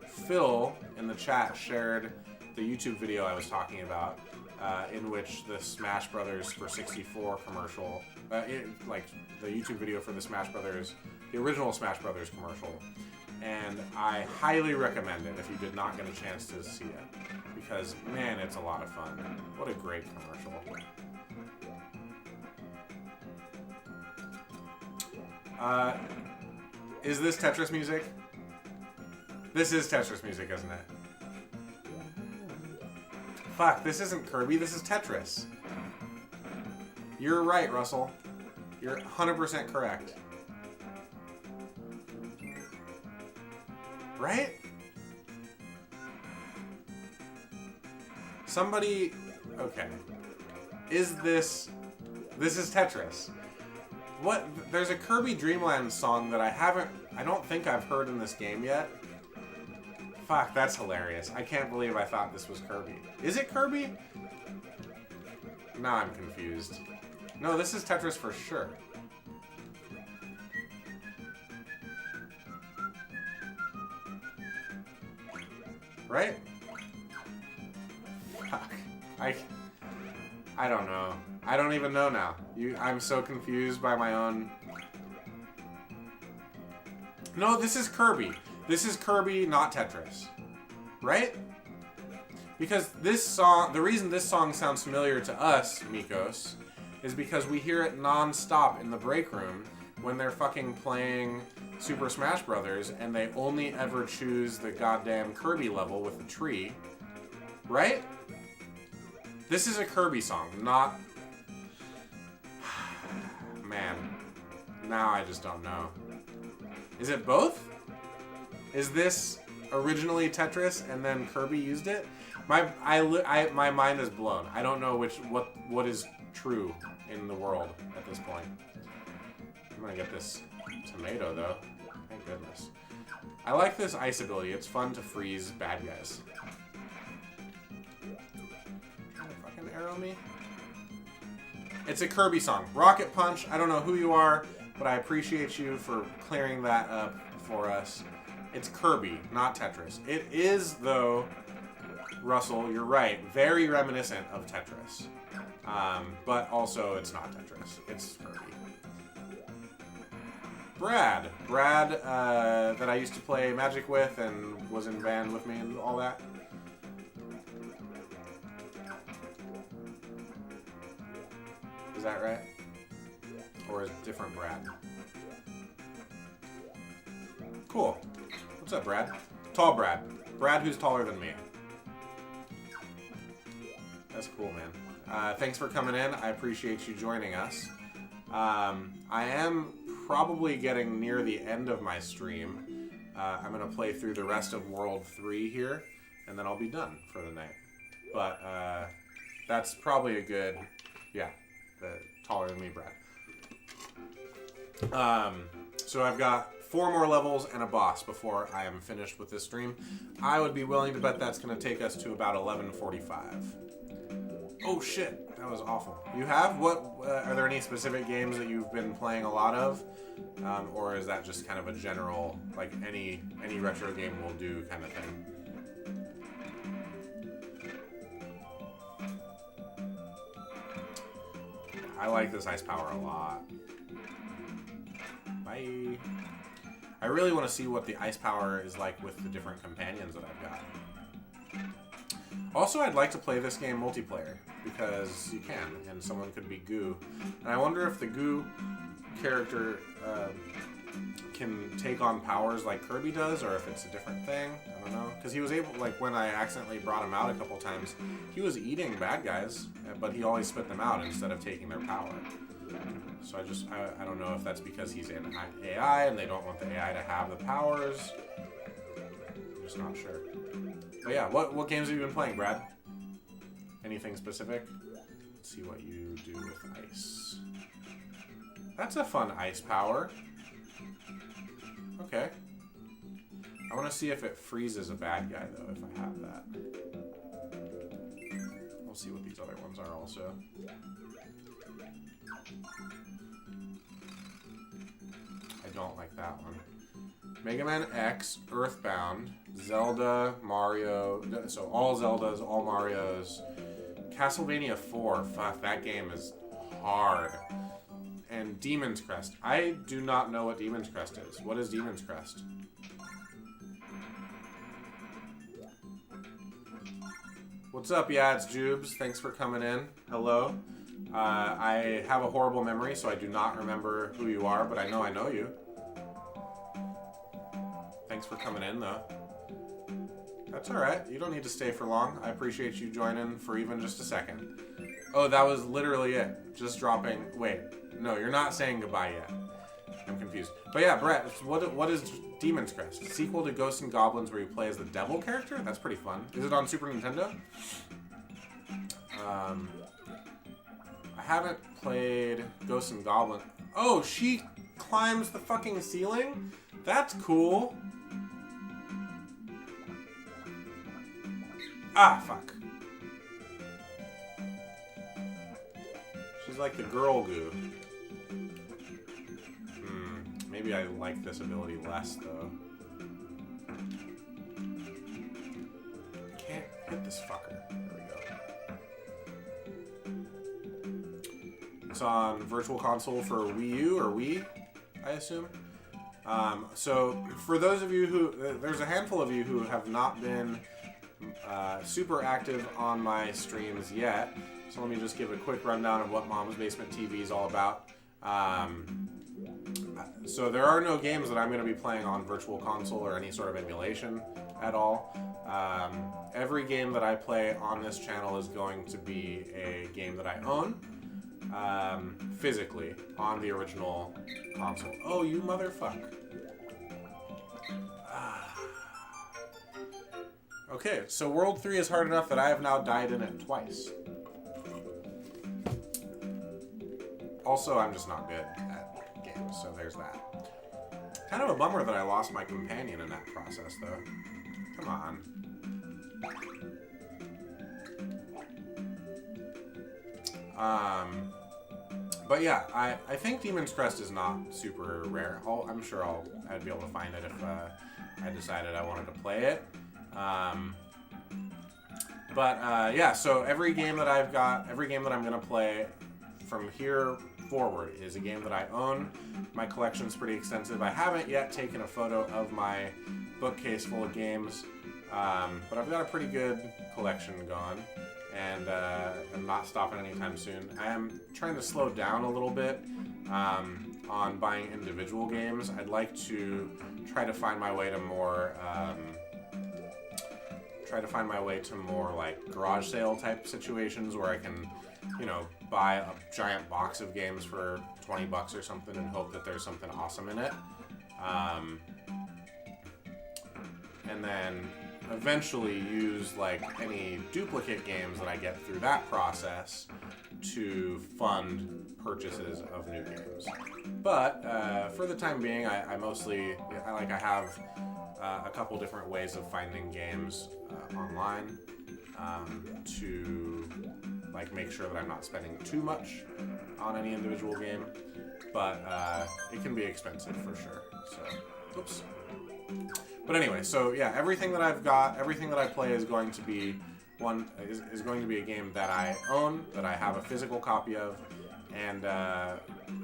Phil in the chat shared the YouTube video I was talking about, in which the Smash Brothers for 64 commercial, like the YouTube video for the Smash Brothers, the original Smash Brothers commercial, and I highly recommend it if you did not get a chance to see it, because man, it's a lot of fun. What a great commercial. Is this Tetris music? This is Tetris music, isn't it? Fuck, this isn't Kirby, this is Tetris. You're right, Russell. You're 100% correct. Right? Somebody... Okay. Is this... This is Tetris. What? There's a Kirby Dream Land song that I don't think I've heard in this game yet. Fuck, that's hilarious. I can't believe I thought this was Kirby. Is it Kirby? Now I'm confused. No, this is Tetris for sure. Right? Fuck. I don't know. I don't even know now. I'm so confused by my own... No, this is Kirby. This is Kirby, not Tetris. Right? Because this song, the reason this song sounds familiar to us, Mikos, is because we hear it non-stop in the break room when they're fucking playing Super Smash Brothers and they only ever choose the goddamn Kirby level with the tree. Right? This is a Kirby song, not... Man. Now I just don't know. Is it both? Is this originally Tetris and then Kirby used it? My mind is blown. I don't know what is true in the world at this point. I'm gonna get this tomato though. Thank goodness. I like this ice ability. It's fun to freeze bad guys. Trying to fucking arrow me. It's a Kirby song. Rocket Punch. I don't know who you are, but I appreciate you for clearing that up for us. It's Kirby, not Tetris. It is, though, Russell, you're right, very reminiscent of Tetris. But also, it's not Tetris. It's Kirby. Brad, that I used to play Magic with and was in band with me and all that. Is that right? Or is it different Brad? Cool. What's up, Brad? Tall Brad. Brad who's taller than me. That's cool, man. Thanks for coming in. I appreciate you joining us. I am probably getting near the end of my stream. I'm going to play through the rest of World 3 here, and then I'll be done for the night. But that's probably a good... Yeah, the taller than me, Brad. So I've got 4 more levels and a boss before I am finished with this stream. I would be willing to bet that's going to take us to about 11:45. Oh shit, that was awful. You have? What? Are there any specific games that you've been playing a lot of? Or is that just kind of a general, like any retro game will do kind of thing? I like this ice power a lot. Bye. I really want to see what the ice power is like with the different companions that I've got. Also, I'd like to play this game multiplayer, because you can, and someone could be Goo. And I wonder if the Goo character can take on powers like Kirby does, or if it's a different thing. I don't know. Because he was able, like, when I accidentally brought him out a couple times, he was eating bad guys, but he always spit them out instead of taking their power. So I don't know if that's because he's an AI and they don't want the AI to have the powers. I'm just not sure. But yeah, what games have you been playing, Brad? Anything specific? Let's see what you do with ice. That's a fun ice power. Okay. I want to see if it freezes a bad guy, though, if I have that. We'll see what these other ones are also. I don't like that one. Mega Man X, Earthbound, Zelda, Mario, so all Zeldas, all Marios, Castlevania 4, fuck, that game is hard. And Demon's Crest. I do not know what Demon's Crest is. What is Demon's Crest? What's up, yeah, it's Jubes. Thanks for coming in. Hello. I have a horrible memory, so I do not remember who you are, but I know you. Thanks for coming in, though. That's alright. You don't need to stay for long. I appreciate you joining for even just a second. Oh, that was literally it. Just dropping... Wait. No, you're not saying goodbye yet. I'm confused. But yeah, Brett, what is Demon's Crest? A sequel to Ghosts and Goblins where you play as the devil character? That's pretty fun. Is it on Super Nintendo? I haven't played Ghosts and Goblins. Oh, she climbs the fucking ceiling? That's cool. Ah, fuck. She's like the girl Goo. Maybe I like this ability less, though. Can't hit this fucker. There we go. It's on Virtual Console for Wii U or Wii, I assume. So, for those of you who... there's a handful of you who have not been super active on my streams yet. So let me just give a quick rundown of what Mom's Basement TV is all about. So there are no games that I'm going to be playing on Virtual Console or any sort of emulation at all. Every game that I play on this channel is going to be a game that I own physically on the original console. Oh, you motherfucker. Okay, so World 3 is hard enough that I have now died in it twice. Also, I'm just not good at games, so there's that. Kind of a bummer that I lost my companion in that process, though. Come on. But yeah, I think Demon's Crest is not super rare. I'm sure I'd be able to find it if I decided I wanted to play it. Yeah, so every game that I've got, every game that I'm going to play from here forward is a game that I own. My collection's pretty extensive. I haven't yet taken a photo of my bookcase full of games, but I've got a pretty good collection going, and I'm not stopping anytime soon. I am trying to slow down a little bit on buying individual games. I'd like to try to find my way to more like garage sale type situations where I can, you know, buy a giant box of games for $20 or something and hope that there's something awesome in it. And then eventually use like any duplicate games that I get through that process to fund purchases of new games. But for the time being, I have a couple different ways of finding games online to like make sure that I'm not spending too much on any individual game, but it can be expensive for sure. So, oops. But anyway, so yeah, everything that I've got, everything that I play is going to be is going to be a game that I own, that I have a physical copy of, and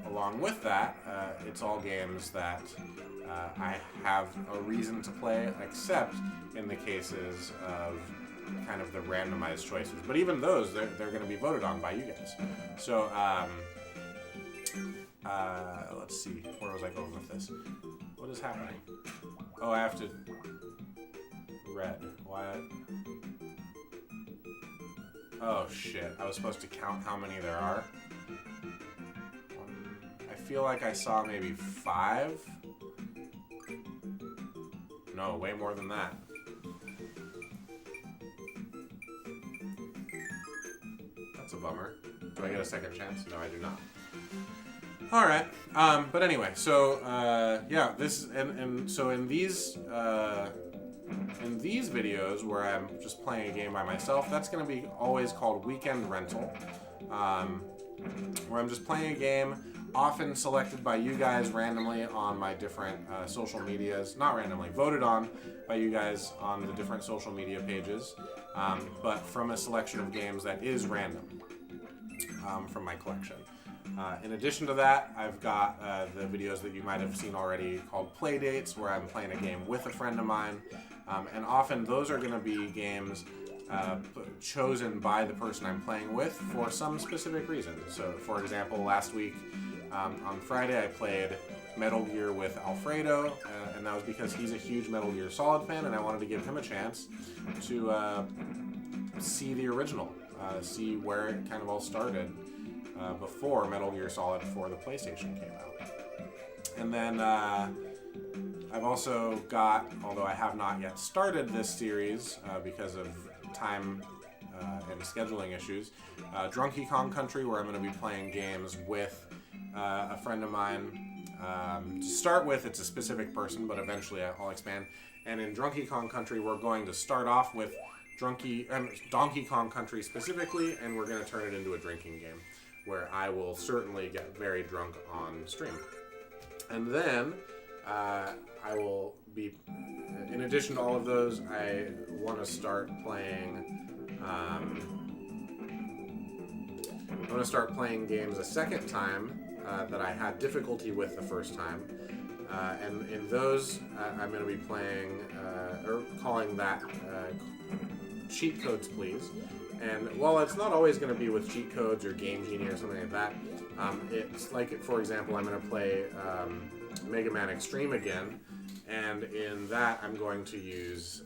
along with that, it's all games that I have a reason to play, except in the cases of kind of the randomized choices. But even those, they're going to be voted on by you guys. So, let's see. Where was I going with this? What is happening? Oh, I have to... Red. Why? Oh, shit. I was supposed to count how many there are. I feel like I saw maybe 5. No, way more than that. That's a bummer. Do I get a second chance? No, I do not. All right. But anyway, so yeah, this so in these videos where I'm just playing a game by myself, that's going to be always called Weekend Rental, where I'm just playing a game, often selected by you guys randomly on my different social medias. Not randomly, voted on by you guys on the different social media pages, but from a selection of games that is random from my collection. In addition to that, I've got the videos that you might have seen already called Playdates, where I'm playing a game with a friend of mine. And often those are going to be games chosen by the person I'm playing with for some specific reason. So, for example, last week on Friday I played Metal Gear with Alfredo, and that was because he's a huge Metal Gear Solid fan, and I wanted to give him a chance to see the original, see where it kind of all started. Before Metal Gear Solid for the PlayStation came out. And then I've also got, although I have not yet started this series because of time and scheduling issues, Drunky Kong Country, where I'm going to be playing games with a friend of mine. To start with, it's a specific person, but eventually I'll expand. And in Drunky Kong Country, we're going to start off with Donkey Kong Country specifically, and we're going to turn it into a drinking game, where I will certainly get very drunk on stream. And then I will be, in addition to all of those, I want to start playing, games a second time that I had difficulty with the first time. And in those, I'm going to be playing, or calling that cheat codes, please. And while it's not always going to be with cheat codes or Game Genie or something like that, it's like, for example, I'm going to play Mega Man Extreme again, and in that I'm going to use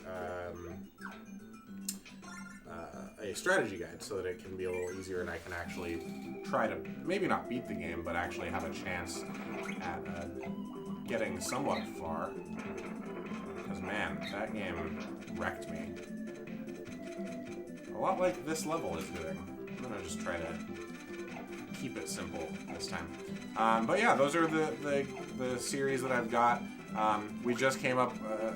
a strategy guide so that it can be a little easier and I can actually try to, maybe not beat the game, but actually have a chance at getting somewhat far. Because man, that game wrecked me. A lot like this level is doing. I'm gonna just try to keep it simple this time. But yeah, those are the series that I've got. We just came up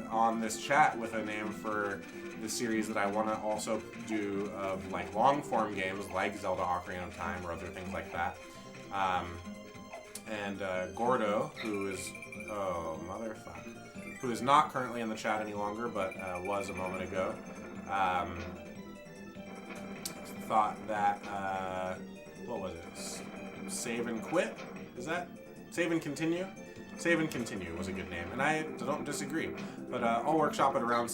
on this chat with a name for the series that I want to also do of like long form games like Zelda Ocarina of Time or other things like that. And Gordo, who is who is not currently in the chat any longer, but was a moment ago. Thought that, what was it? Save and Quit? Is that? Save and Continue? Save and Continue was a good name, and I don't disagree. But I'll workshop it around,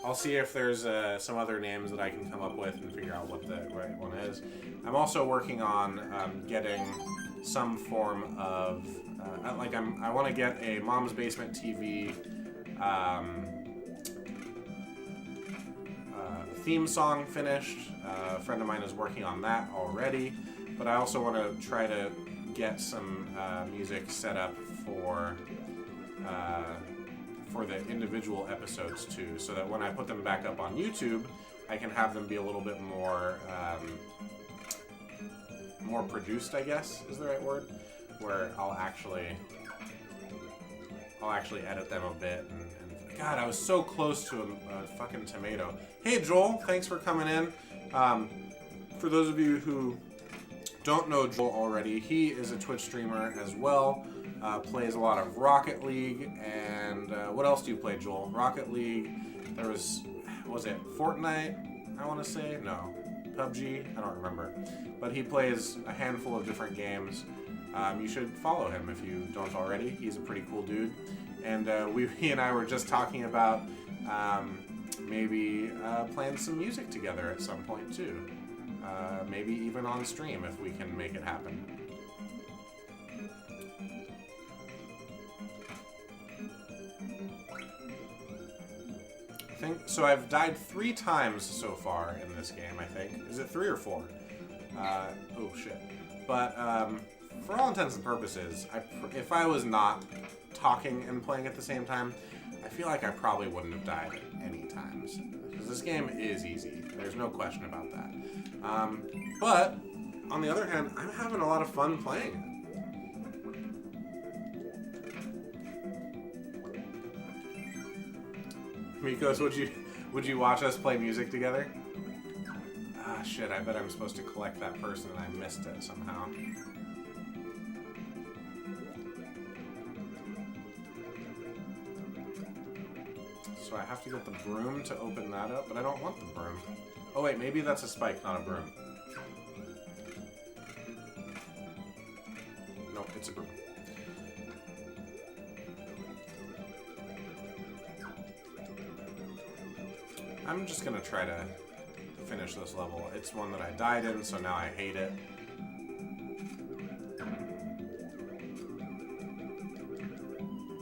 I'll see if there's some other names that I can come up with and figure out what the right one is. I'm also working on getting some form of, I want to get a Mom's Basement TV theme song finished. A friend of mine is working on that already, but I also want to try to get some music set up for the individual episodes too, so that when I put them back up on YouTube, I can have them be a little bit more more produced, I guess is the right word, where I'll actually edit them a bit and God, I was so close to a fucking tomato. Hey Joel, thanks for coming in. For those of you who don't know Joel already, he is a Twitch streamer as well. Plays a lot of Rocket League, and what else do you play, Joel? Rocket League, there was it Fortnite, I want to say? No. PUBG? I don't remember. But he plays a handful of different games. You should follow him if you don't already. He's a pretty cool dude. And he and I were just talking about maybe playing some music together at some point too. Maybe even on stream if we can make it happen. So I've died 3 times so far in this game, I think. Is it 3 or 4? Oh shit. But for all intents and purposes, if I was not talking and playing at the same time, I feel like I probably wouldn't have died any times. Because this game is easy. There's no question about that. But, on the other hand, I'm having a lot of fun playing it. Mikos, would you watch us play music together? Ah, shit, I bet I'm supposed to collect that person and I missed it somehow. So I have to get the broom to open that up, but I don't want the broom. Oh wait, maybe that's a spike, not a broom. Nope, it's a broom. I'm just gonna try to finish this level. It's one that I died in, so now I hate it.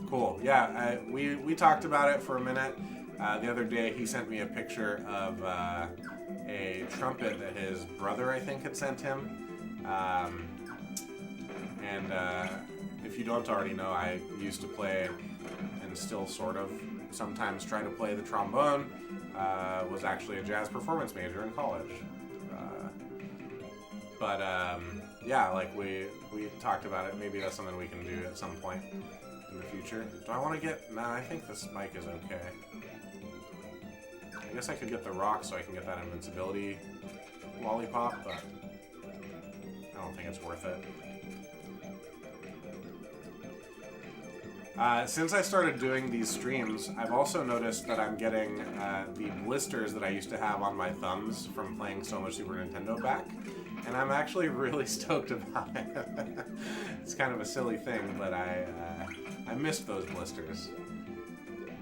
Cool. Yeah, we talked about it for a minute. The other day, he sent me a picture of a trumpet that his brother, I think, had sent him. If you don't already know, I used to play, and still sort of sometimes try to play the trombone. Was actually a jazz performance major in college. Yeah, like we talked about it. Maybe that's something we can do at some point in the future. Do I want to get... Nah, I think the spike is okay. I guess I could get the rock so I can get that invincibility lollipop, but I don't think it's worth it. Since I started doing these streams, I've also noticed that I'm getting the blisters that I used to have on my thumbs from playing so much Super Nintendo back, and I'm actually really stoked about it. It's kind of a silly thing, but I missed those blisters.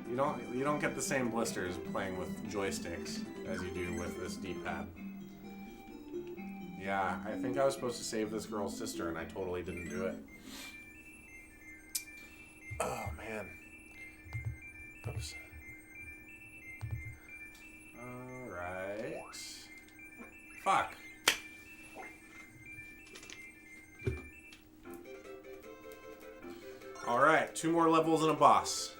You You don't get the same blisters playing with joysticks as you do with this D-pad. Yeah, I think I was supposed to save this girl's sister, and I totally didn't do it. Oh, man. Oops. Alright. Fuck. Alright, 2 more levels and a boss.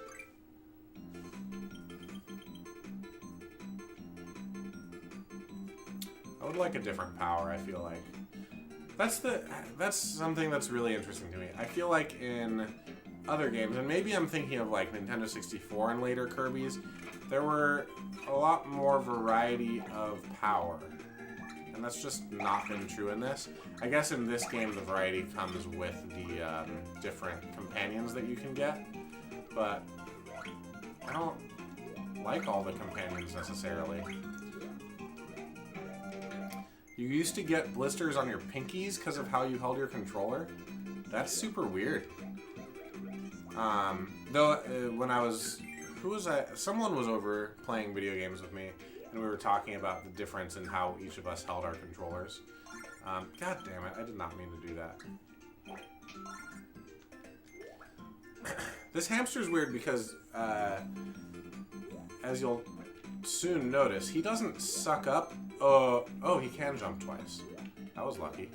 I would like a different power, I feel like. That's something that's really interesting to me. I feel like in other games, and maybe I'm thinking of like Nintendo 64 and later Kirby's, there were a lot more variety of power. And that's just not been true in this. I guess in this game the variety comes with the different companions that you can get. But I don't like all the companions necessarily. You used to get blisters on your pinkies because of how you held your controller. That's super weird. Though, when I was... Who was I? Someone was over playing video games with me, and we were talking about the difference in how each of us held our controllers. God damn it, I did not mean to do that. This hamster's weird because, as you'll soon notice, he doesn't suck up... Oh, he can jump twice. That was lucky.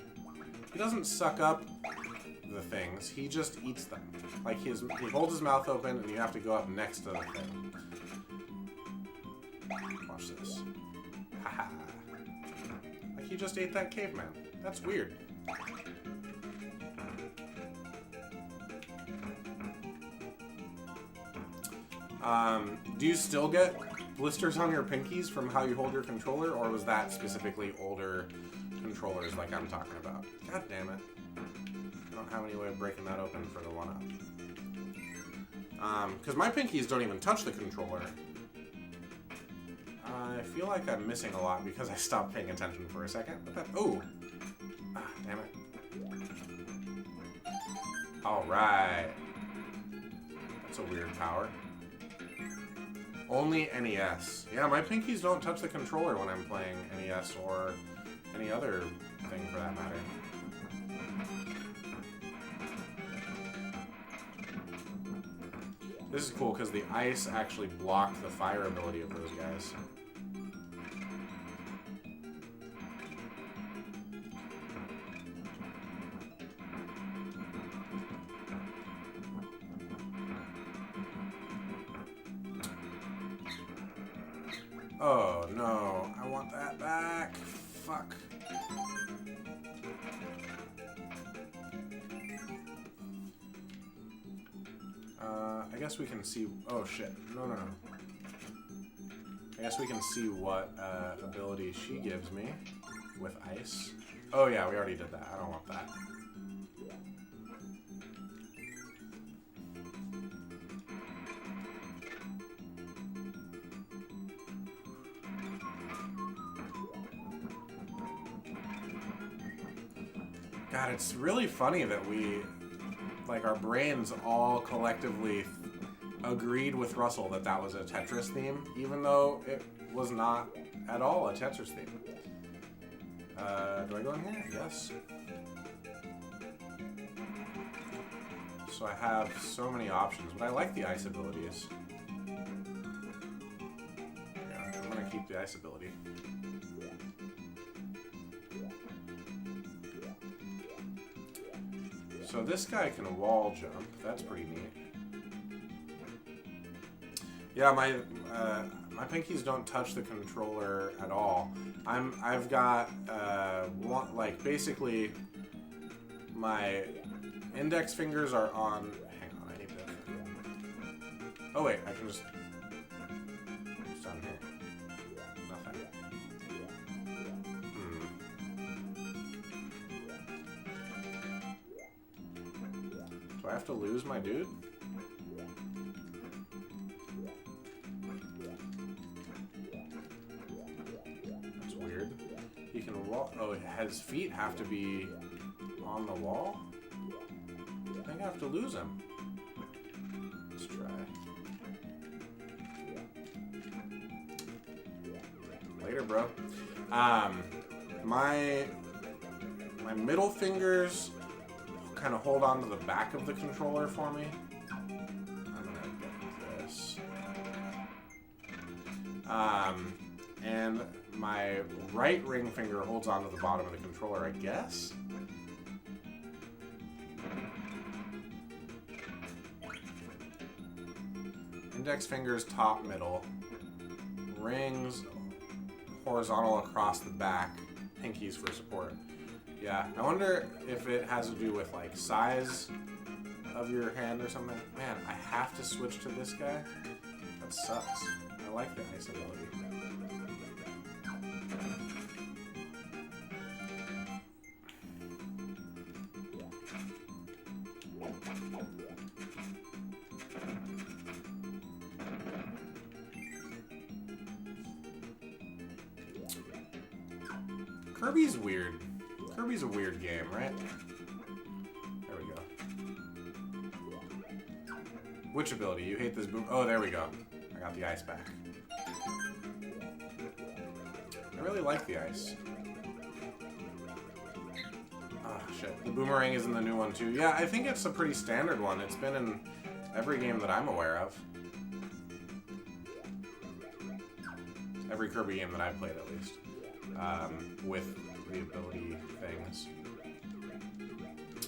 He doesn't suck up the things, he just eats them. Like, he holds his mouth open, and you have to go up next to the thing. Watch this. Haha. Like, he just ate that caveman. That's weird. Do you still get blisters on your pinkies from how you hold your controller, or was that specifically older controllers like I'm talking about? God damn it. I don't have any way of breaking that open for the 1-up. Because my pinkies don't even touch the controller. I feel like I'm missing a lot because I stopped paying attention for a second. Oh! Ah, damn it. Alright. That's a weird power. Only NES. Yeah, my pinkies don't touch the controller when I'm playing NES or any other thing for that matter. This is cool because the ice actually blocked the fire ability of those guys. Oh no, I want that back. Fuck. I guess we can see... Oh shit. No. I guess we can see what ability she gives me with ice. Oh yeah, we already did that. I don't want that. God, it's really funny that we, like, our brains all collectively agreed with Russell that that was a Tetris theme, even though it was not at all a Tetris theme. Do I go in here? Yes. So I have so many options, but I like the ice abilities. Yeah, I'm gonna keep the ice ability. So this guy can wall jump. That's pretty neat. Yeah, my pinkies don't touch the controller at all. I've got basically my index fingers are on. Hang on, I need to. Oh wait, I can just. It's down here. Nothing. Do I have to lose my dude? That's weird. He can walk. Oh, his feet have to be on the wall? I think I have to lose him. Let's try. Later, bro. My middle fingers kind of hold on to the back of the controller for me. I'm gonna get this. And my right ring finger holds onto the bottom of the controller, I guess. Index fingers top, middle. Rings horizontal across the back. Pinkies for support. Yeah, I wonder if it has to do with like size of your hand or something. Man, I have to switch to this guy? That sucks. I like the ice ability. Kirby's weird. Kirby's a weird game, right? There we go. Which ability? You hate this boom? Oh, there we go. I got the ice back. I really like the ice. Ah, shit. The boomerang is in the new one, too. Yeah, I think it's a pretty standard one. It's been in every game that I'm aware of. Every Kirby game that I've played, at least. With the ability things.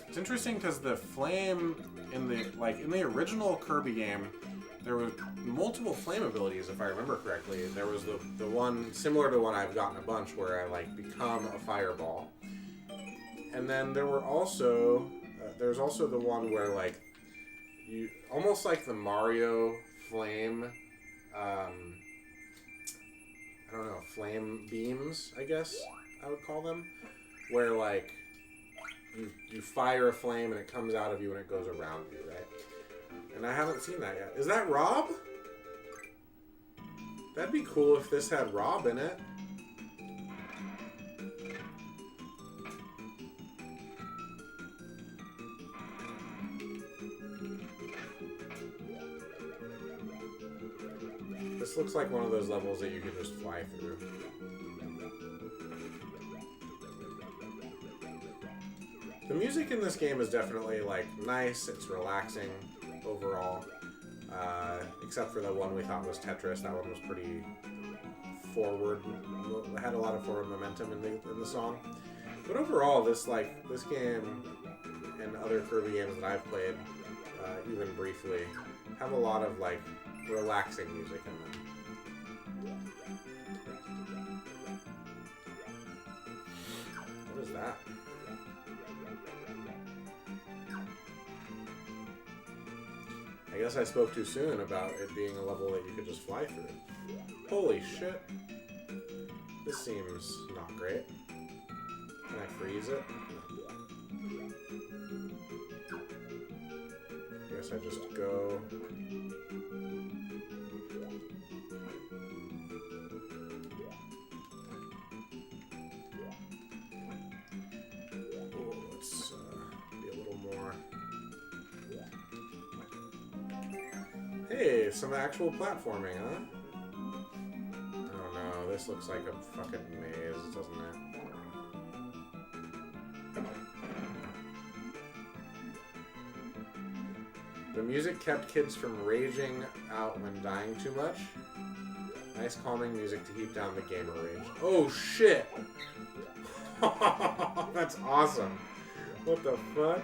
It's interesting because the flame in the original Kirby game, there were multiple flame abilities, if I remember correctly. There was the one similar to one I've gotten a bunch where I like become a fireball, and then there were also there's also the one where like you almost like the Mario flame. I don't know, flame beams, I guess I would call them, where like you fire a flame and it comes out of you and it goes around you, right? And I haven't seen that yet. Is that Rob? That'd be cool if this had Rob in it. This looks like one of those levels that you can just fly through. The music in this game is definitely like nice, it's relaxing overall. Except for the one we thought was Tetris. That one was pretty forward. It had a lot of forward momentum in the song. But overall, this game and other Kirby games that I've played, even briefly, have a lot of like relaxing music in them. What is that? I guess I spoke too soon about it being a level that you could just fly through. Holy shit. This seems not great. Can I freeze it? I guess I just go... Let's be a little more... Hey, some actual platforming, huh? Oh no, this looks like a fucking maze, doesn't it? The music kept kids from raging out when dying too much. Nice calming music to keep down the gamer rage. Oh shit! That's awesome. What the fuck?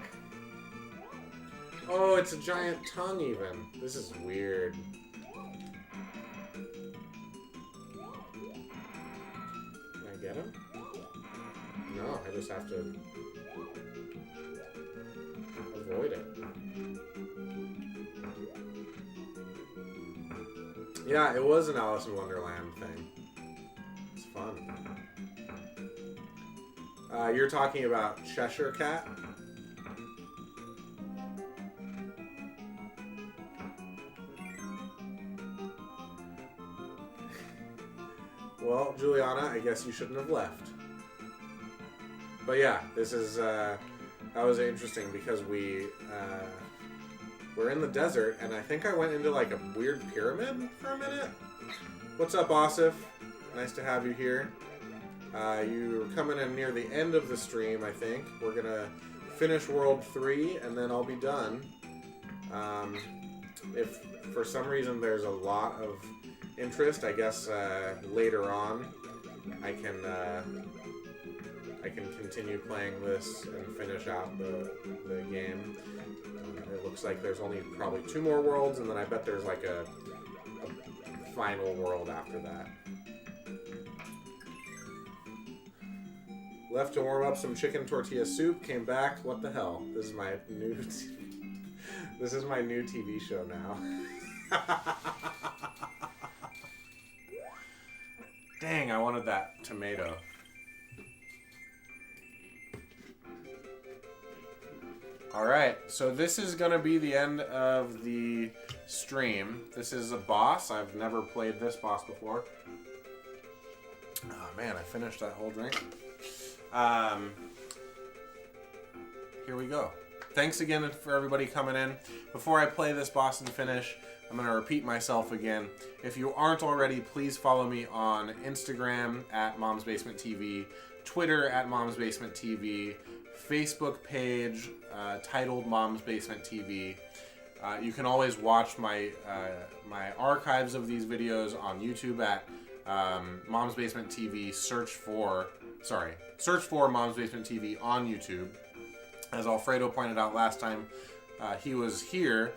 Oh, it's a giant tongue even. This is weird. Can I get him? No, I just have to avoid it. Yeah, it was an Alice in Wonderland thing. It's fun. You're talking about Cheshire Cat? Well, Juliana, I guess you shouldn't have left. But yeah, this is, that was interesting because we're in the desert, and I think I went into like a weird pyramid for a minute. What's up, Asif? Nice to have you here. You're coming in near the end of the stream, I think. We're going to finish World 3, and then I'll be done. If for some reason there's a lot of interest, I guess later on I can continue playing this and finish out the game. It looks like there's only probably 2 more worlds, and then I bet there's like a final world after that. Left to warm up some chicken tortilla soup. Came back. What the hell? This is my new. This is my new TV show now. Dang! I wanted that tomato. All right. So this is gonna be the end of the stream. This is a boss. I've never played this boss before. Oh man! I finished that whole drink. Here we go. Thanks again for everybody coming in. Before I play this boss and finish, I'm going to repeat myself again. If you aren't already, please follow me on Instagram at Mom's Basement TV, Twitter at Mom's Basement TV, Facebook page titled Mom's Basement TV. You can always watch my archives of these videos on YouTube at Mom's Basement TV. Search for Mom's Basement TV on YouTube. As Alfredo pointed out last time he was here,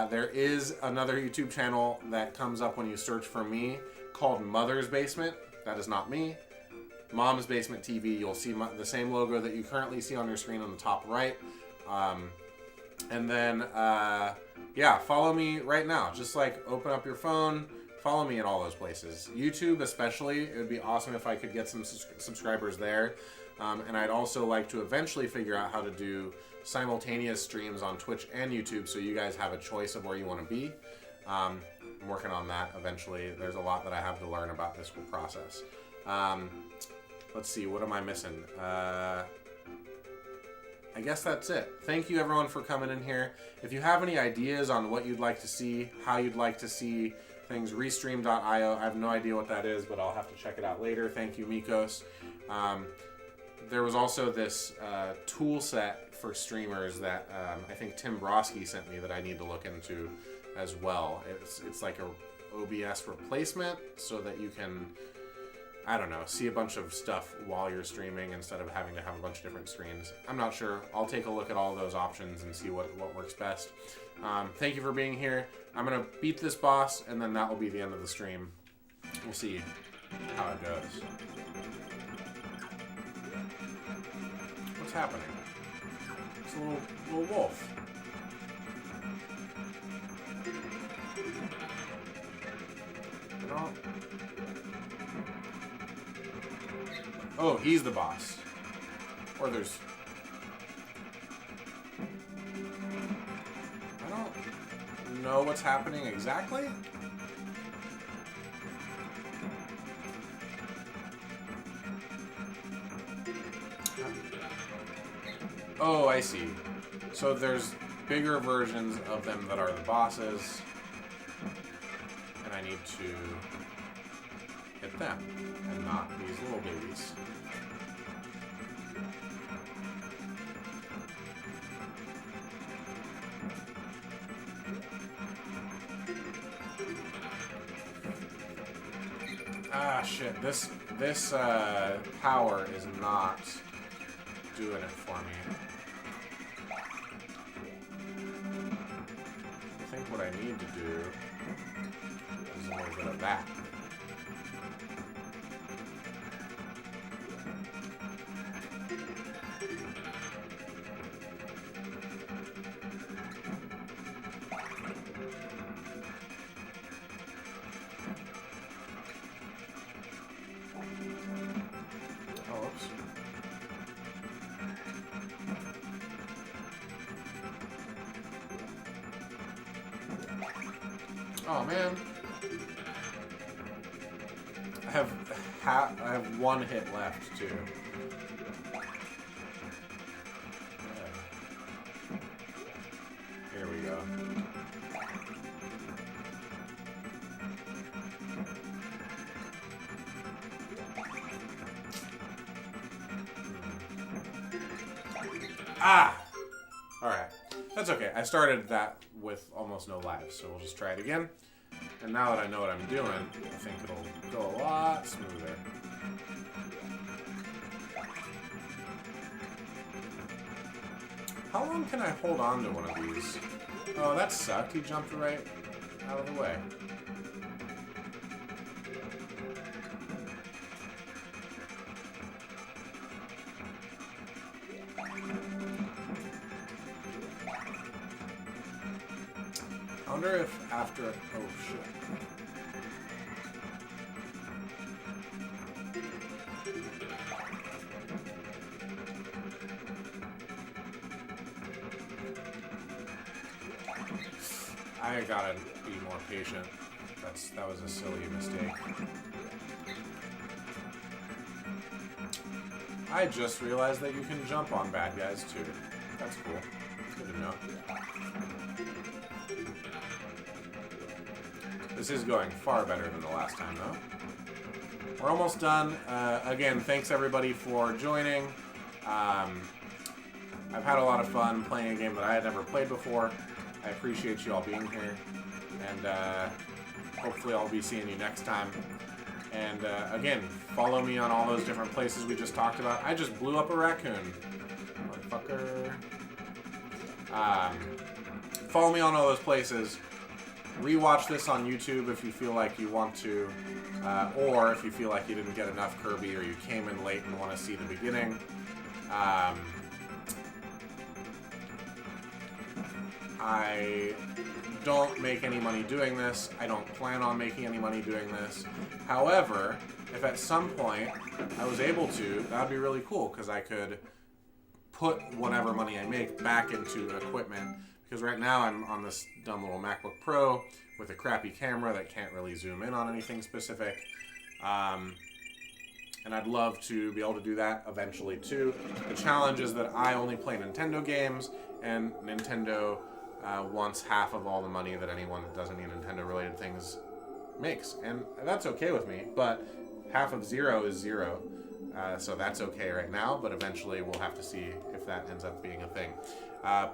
there is another YouTube channel that comes up when you search for me called Mother's Basement. That is not me. Mom's Basement TV. You'll see the same logo that you currently see on your screen on the top right. And then, yeah, follow me right now. Just like open up your phone. Follow me in all those places. YouTube especially, it would be awesome if I could get some subscribers there. And I'd also like to eventually figure out how to do simultaneous streams on Twitch and YouTube so you guys have a choice of where you want to be. I'm working on that eventually. There's a lot that I have to learn about this whole process. Let's see, what am I missing? I guess that's it. Thank you everyone for coming in here. If you have any ideas on what you'd like to see, how you'd like to see things, restream.io. I have no idea what that is, but I'll have to check it out later. Thank you, Mikos. There was also this tool set for streamers that I think Tim Broski sent me that I need to look into as well. It's like a OBS replacement so that you can, I don't know, see a bunch of stuff while you're streaming instead of having to have a bunch of different screens. I'm not sure. I'll take a look at all those options and see what works best. Thank you for being here. I'm going to beat this boss, and then that will be the end of the stream. We'll see how it goes. What's happening? It's a little wolf. No. Oh, he's the boss. Or there's... I don't know what's happening exactly. Oh, I see. So there's bigger versions of them that are the bosses, and I need to hit them, and not these little babies. Ah, shit. This power is not doing it for me. I think what I need to do is a little bit of that. Oh man, I have one hit left too. Here we go. Ah! Alright. That's okay. I started that with almost no lives, so we'll just try it again. And now that I know what I'm doing, I think it'll go a lot smoother. How long can I hold on to one of these? Oh, that sucked. He jumped right out of the way. I wonder if after... Oh, shit. I gotta be more patient. That was a silly mistake. I just realized that you can jump on bad guys too. That's cool. Good to know. This is going far better than the last time, though. We're almost done. Again, thanks everybody for joining. I've had a lot of fun playing a game that I had never played before. I appreciate you all being here. And hopefully I'll be seeing you next time. And again, follow me on all those different places we just talked about. I just blew up a raccoon. Motherfucker. Follow me on all those places. Rewatch this on YouTube if you feel like you want to, or if you feel like you didn't get enough Kirby or you came in late and want to see the beginning. I don't make any money doing this. I don't plan on making any money doing this. However, if at some point I was able to, that would be really cool because I could put whatever money I make back into equipment. Because right now I'm on this dumb little MacBook Pro with a crappy camera that can't really zoom in on anything specific. And I'd love to be able to do that eventually too. The challenge is that I only play Nintendo games, and Nintendo wants half of all the money that anyone that does any Nintendo-related things makes. And that's okay with me, but half of 0 is 0. So that's okay right now, but eventually we'll have to see if that ends up being a thing.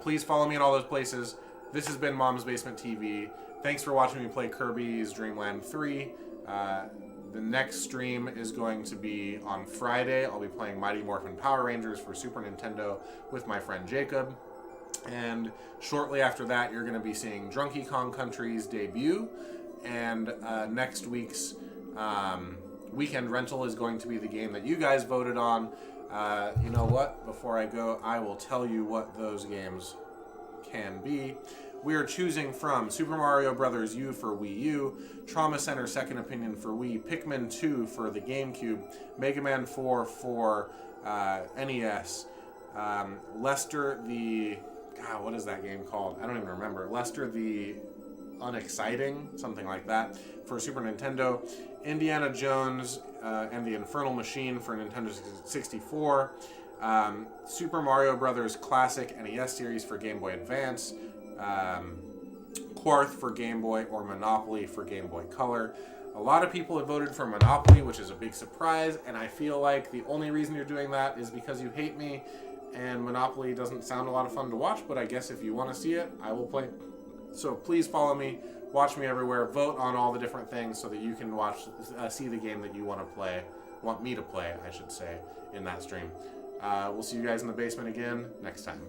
Please follow me in all those places. This has been Mom's Basement TV. Thanks for watching me play Kirby's Dream Land 3. The next stream is going to be on Friday. I'll be playing Mighty Morphin Power Rangers for Super Nintendo with my friend Jacob. And shortly after that, you're going to be seeing Drunky Kong Country's debut. And next week's weekend rental is going to be the game that you guys voted on. You know what? Before I go, I will tell you what those games can be. We are choosing from Super Mario Bros. U for Wii U, Trauma Center Second Opinion for Wii, Pikmin 2 for the GameCube, Mega Man 4 for NES, Lester the... God, what is that game called? I don't even remember. Lester the Unexciting, something like that, for Super Nintendo, Indiana Jones and the Infernal Machine for Nintendo 64, Super Mario Bros. Classic NES series for Game Boy Advance, Quarth for Game Boy, or Monopoly for Game Boy Color. A lot of people have voted for Monopoly, which is a big surprise, and I feel like the only reason you're doing that is because you hate me, and Monopoly doesn't sound a lot of fun to watch, but I guess if you want to see it, I will play. So please follow me, watch me everywhere, vote on all the different things so that you can see the game that you want me to play, I should say, in that stream. We'll see you guys in the basement again next time.